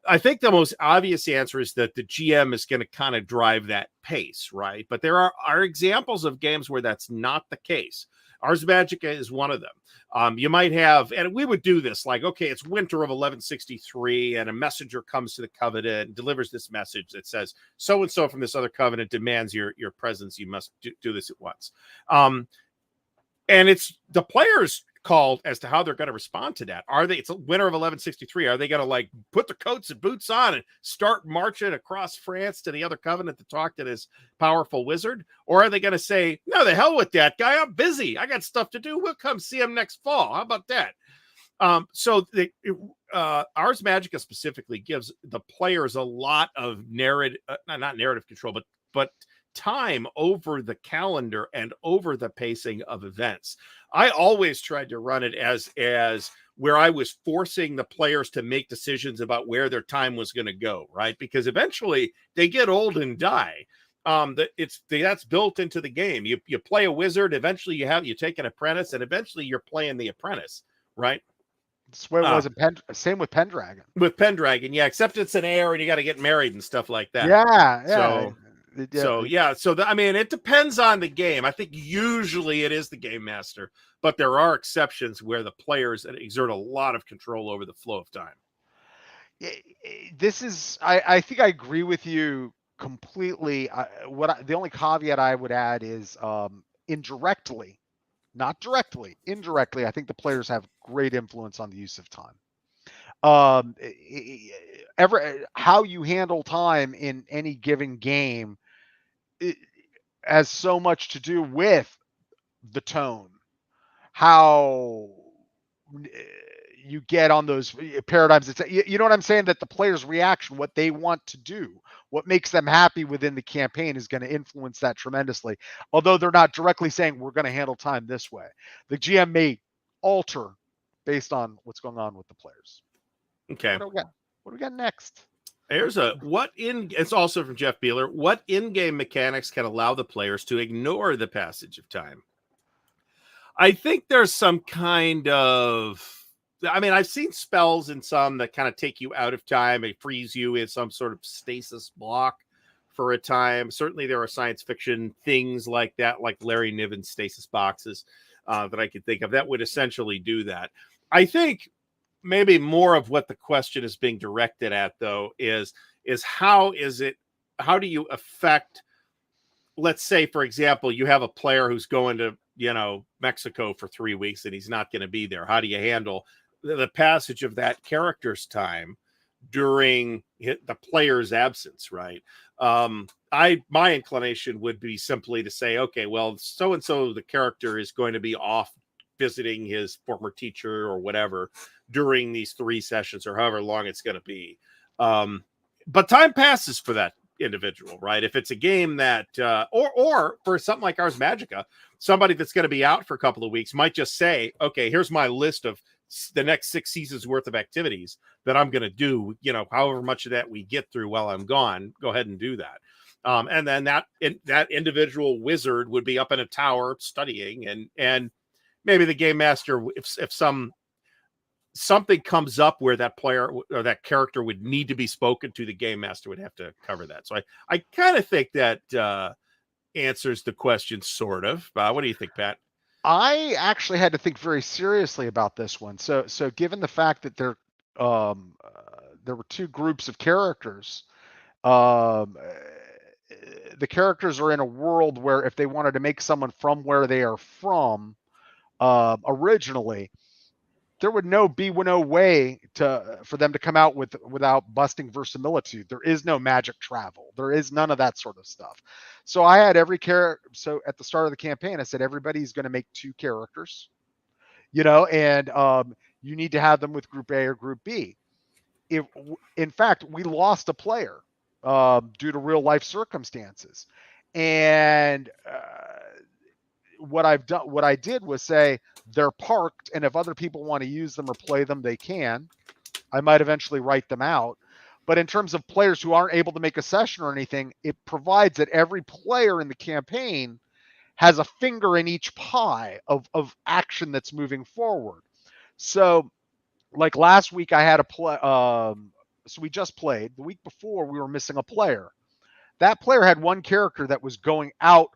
I think the most obvious answer is that the GM is going to kind of drive that pace, right? But there are examples of games where that's not the case. Ars Magica is one of them. You might have, and we would do this, like, okay, it's winter of 1163, and a messenger comes to the covenant and delivers this message that says, so-and-so from this other covenant demands your presence. You must do this at once. And it's the players called as to how they're going to respond to that. It's a winter of 1163. Are they going to like put the coats and boots on and start marching across France to the other covenant to talk to this powerful wizard? Or are they going to say, no, the hell with that guy. I'm busy. I got stuff to do. We'll come see him next fall. How about that? So Ars Magica specifically gives the players a lot of not narrative control, but time over the calendar and over the pacing of events. I always tried to run it as where I was forcing the players to make decisions about where their time was going to go, right? Because eventually they get old and die. That's built into the game. You play a wizard, eventually you take an apprentice, and eventually you're playing the apprentice, right? That's what it was. Same with Pendragon. With Pendragon, yeah, except it's an heir and you got to get married and stuff like that. Yeah. It depends on the game. I think usually it is the game master, but there are exceptions where the players exert a lot of control over the flow of time. I think I agree with you completely. The only caveat I would add is indirectly, not directly, indirectly, I think the players have great influence on the use of time. How you handle time in any given game, it has so much to do with the tone, how you get on those paradigms. It's, you know what I'm saying? That the player's reaction, what they want to do, what makes them happy within the campaign is going to influence that tremendously. Although they're not directly saying we're going to handle time this way. The GM may alter based on what's going on with the players. Okay. What do we got next? Here's it's also from Jeff Beeler. What in-game mechanics can allow the players to ignore the passage of time? I think there's some kind of, I mean, I've seen spells in some that kind of take you out of time. They freeze you in some sort of stasis block for a time. Certainly there are science fiction things like that, like Larry Niven's stasis boxes that I could think of that would essentially do that. I think maybe more of what the question is being directed at, though, is how do you affect, let's say, for example, you have a player who's going to, Mexico for 3 weeks and he's not going to be there. How do you handle the passage of that character's time during the player's absence, right? My inclination would be simply to say, okay, well, so-and-so, the character is going to be off visiting his former teacher or whatever during these 3 sessions or however long it's going to be. But time passes for that individual, right? If it's a game that, or for something like Ars Magica, somebody that's going to be out for a couple of weeks might just say, okay, here's my list of the next 6 seasons worth of activities that I'm going to do, however much of that we get through while I'm gone, go ahead and do that. And then that individual wizard would be up in a tower studying, and maybe the game master, if something comes up where that player or that character would need to be spoken to, the game master would have to cover that. So I kind of think that answers the question, sort of. What do you think, Pat? I actually had to think very seriously about this one. So given the fact that there were 2 groups of characters, the characters are in a world where if they wanted to make someone from where they are from originally, there would be no way for them to come out without busting verisimilitude. There is no magic travel. There is none of that sort of stuff. So I had every character. So at the start of the campaign, I said everybody's going to make 2 characters, and you need to have them with Group A or Group B. In fact, we lost a player due to real life circumstances, and what I did was say they're parked, and if other people want to use them or play them, they can. I might eventually write them out. But in terms of players who aren't able to make a session or anything, it provides that every player in the campaign has a finger in each pie of action that's moving forward. So like last week I had a play. So we just played. The week before we were missing a player. That player had 1 character that was going out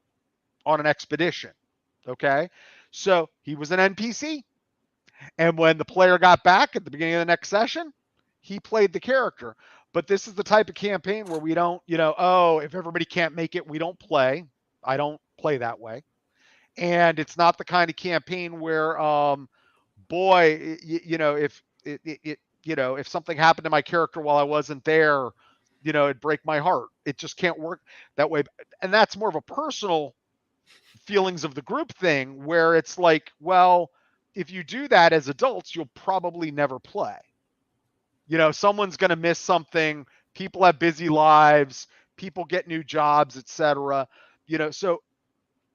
on an expedition. Okay. So he was an NPC. And when the player got back at the beginning of the next session, he played the character. But this is the type of campaign where we don't, if everybody can't make it, we don't play. I don't play that way. And it's not the kind of campaign where, if something happened to my character while I wasn't there, it'd break my heart. It just can't work that way. And that's more of a personal feelings of the group thing where it's like, well, if you do that as adults, you'll probably never play. Someone's going to miss something. People have busy lives. People get new jobs, etc. So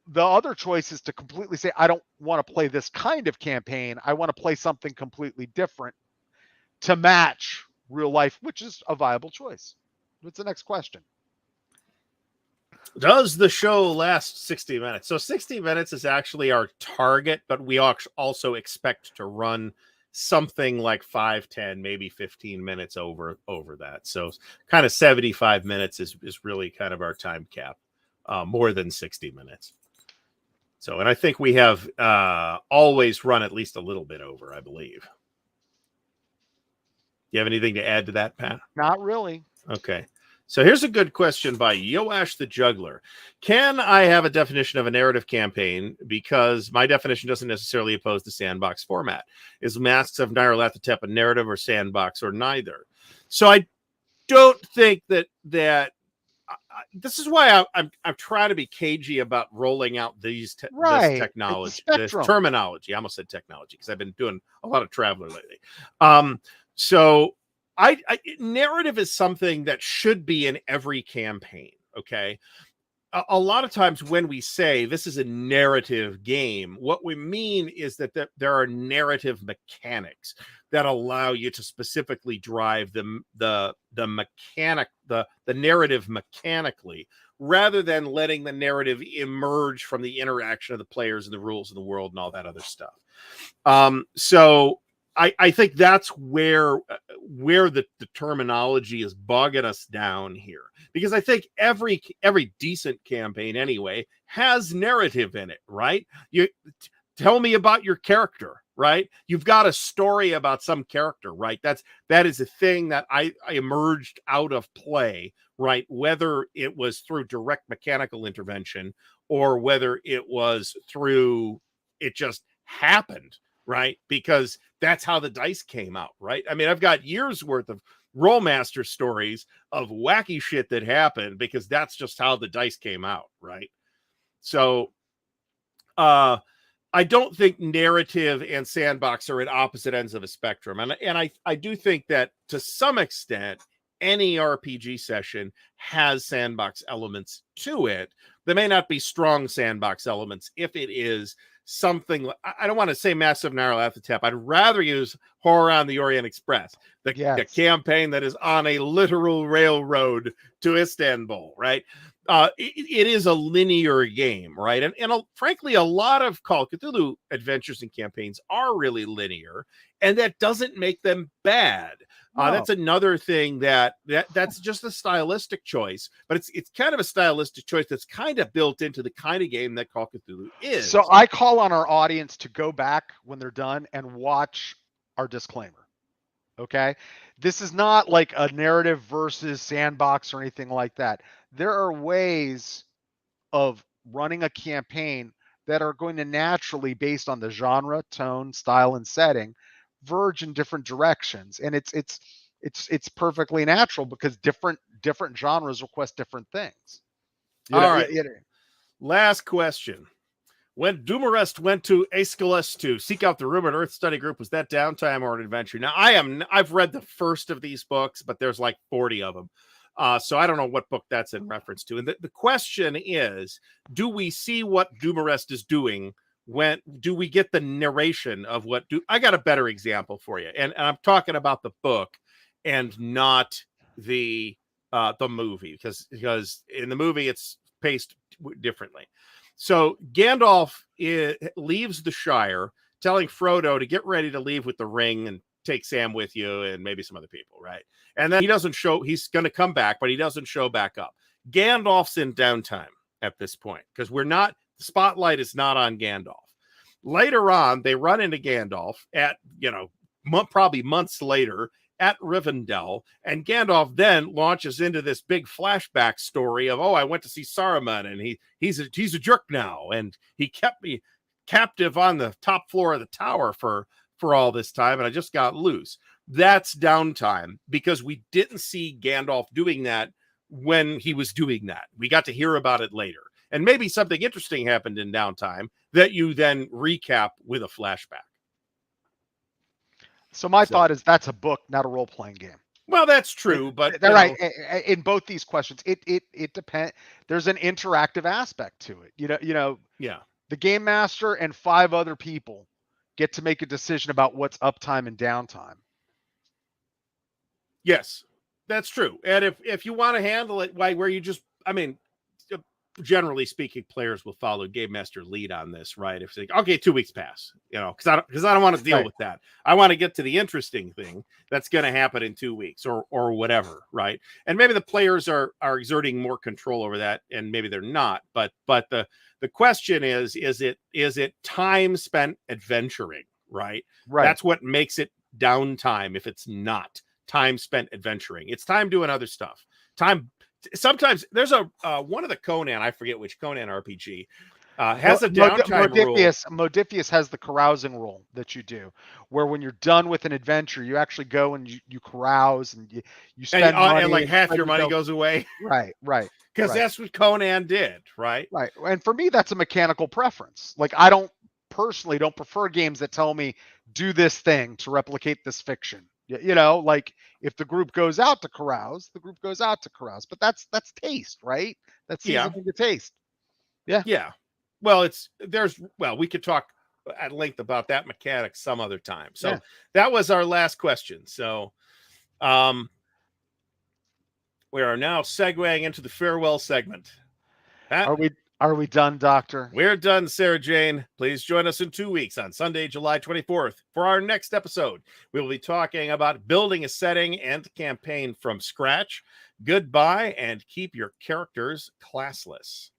the other choice is to completely say, I don't want to play this kind of campaign. I want to play something completely different to match real life, which is a viable choice. What's the next question? Does the show last 60 minutes? So 60 minutes is actually our target, but we also expect to run something like 5, 10, maybe 15 minutes over that. So kind of 75 minutes is really kind of our time cap, more than 60 minutes. So, and I think we have always run at least a little bit over, I believe. You have anything to add to that, Pat? Not really. Okay. So here's a good question by Yoash the Juggler. Can I have a definition of a narrative campaign? Because my definition doesn't necessarily oppose the sandbox format. Is Masks of Nyarlathotep a narrative or sandbox or neither? So I don't think that this is why I'm trying to be cagey about rolling out this technology, this terminology. I almost said technology because I've been doing a lot of Traveler lately. So narrative is something that should be in every campaign. Okay. A lot of times when we say this is a narrative game, what we mean is that there are narrative mechanics that allow you to specifically drive the narrative mechanically, rather than letting the narrative emerge from the interaction of the players and the rules of the world and all that other stuff. So I think that's where the terminology is bogging us down here, because I think every decent campaign anyway has narrative in it, right? You tell me about your character, right? You've got a story about some character, right? That is a thing that I emerged out of play, right? Whether it was through direct mechanical intervention or whether it was through it just happened, right? Because that's how the dice came out, right? I mean, I've got years worth of Rollmaster stories of wacky shit that happened because that's just how the dice came out, right? So I don't think narrative and sandbox are at opposite ends of a spectrum. And I do think that to some extent, any RPG session has sandbox elements to it. There may not be strong sandbox elements if it is something. I don't want to say Massive Nyarlathotep. I'd rather use Horror on the Orient Express, the campaign that is on a literal railroad to Istanbul, right? It is a linear game, right? And frankly, a lot of Call of Cthulhu adventures and campaigns are really linear, and that doesn't make them bad. No. That's another thing that's just a stylistic choice, but it's kind of a stylistic choice that's kind of built into the kind of game that Call of Cthulhu is. So I call on our audience to go back when they're done and watch our disclaimer. Okay? This is not like a narrative versus sandbox or anything like that. There are ways of running a campaign that are going to naturally, based on the genre, tone, style, and setting, verge in different directions, and it's perfectly natural because different genres request different things. All right. Last question. When Doomarest went to Aeschylus to seek out the rumored Earth Study Group, was that downtime or an adventure? Now, I've read the first of these books, but there's like 40 of them. So I don't know what book that's in reference to. And the question is, do we see what Doomarest is doing? When do we get the narration of what I got a better example for you. And I'm talking about the book and not the movie, because in the movie it's paced differently. So Gandalf leaves the Shire, telling Frodo to get ready to leave with the ring and take Sam with you and maybe some other people, right? And then he's going to come back, but he doesn't show back up. Gandalf's in downtime at this point because the spotlight is not on Gandalf. Later on, they run into Gandalf at, probably months later at Rivendell, and Gandalf then launches into this big flashback story of, I went to see Saruman, and he's a jerk now, and he kept me captive on the top floor of the tower for all this time, and I just got loose. That's downtime, because we didn't see Gandalf doing that when he was doing that. We got to hear about it later. And maybe something interesting happened in downtime that you then recap with a flashback. So my thought is that's a book, not a role-playing game. Well, that's true, but right. In both these questions, it depends. There's an interactive aspect to it. Yeah. The game master and 5 other people get to make a decision about what's uptime and downtime. Yes, that's true. And if you want to handle it where you just, generally speaking, players will follow game master lead on this, right? If they, okay, 2 weeks pass, because I don't want to deal with that. I want to get to the interesting thing that's going to happen in 2 weeks or whatever, right? And maybe the players are exerting more control over that, and maybe they're not. But the question is it time spent adventuring, right? Right. That's what makes it downtime. If it's not time spent adventuring, it's time doing other stuff. Sometimes there's one of the Conan, I forget which Conan RPG, Has a downtime rule. Modifius has the carousing rule that you do, where when you're done with an adventure, you actually go and you carouse and you spend money. And like half spread your money yourself- goes away. Right. Because that's what Conan did, right? Right. And for me, that's a mechanical preference. Like, I don't prefer games that tell me do this thing to replicate this fiction. You know, like if the group goes out to carouse, the group goes out to carouse. But that's taste, right? That's seasoning to taste. Yeah. Yeah. Well, we could talk at length about that mechanic some other time. So that was our last question. So we are now segueing into the farewell segment. Are we done, Doctor? We're done, Sarah Jane. Please join us in 2 weeks on Sunday, July 24th for our next episode. We will be talking about building a setting and campaign from scratch. Goodbye, and keep your characters classless.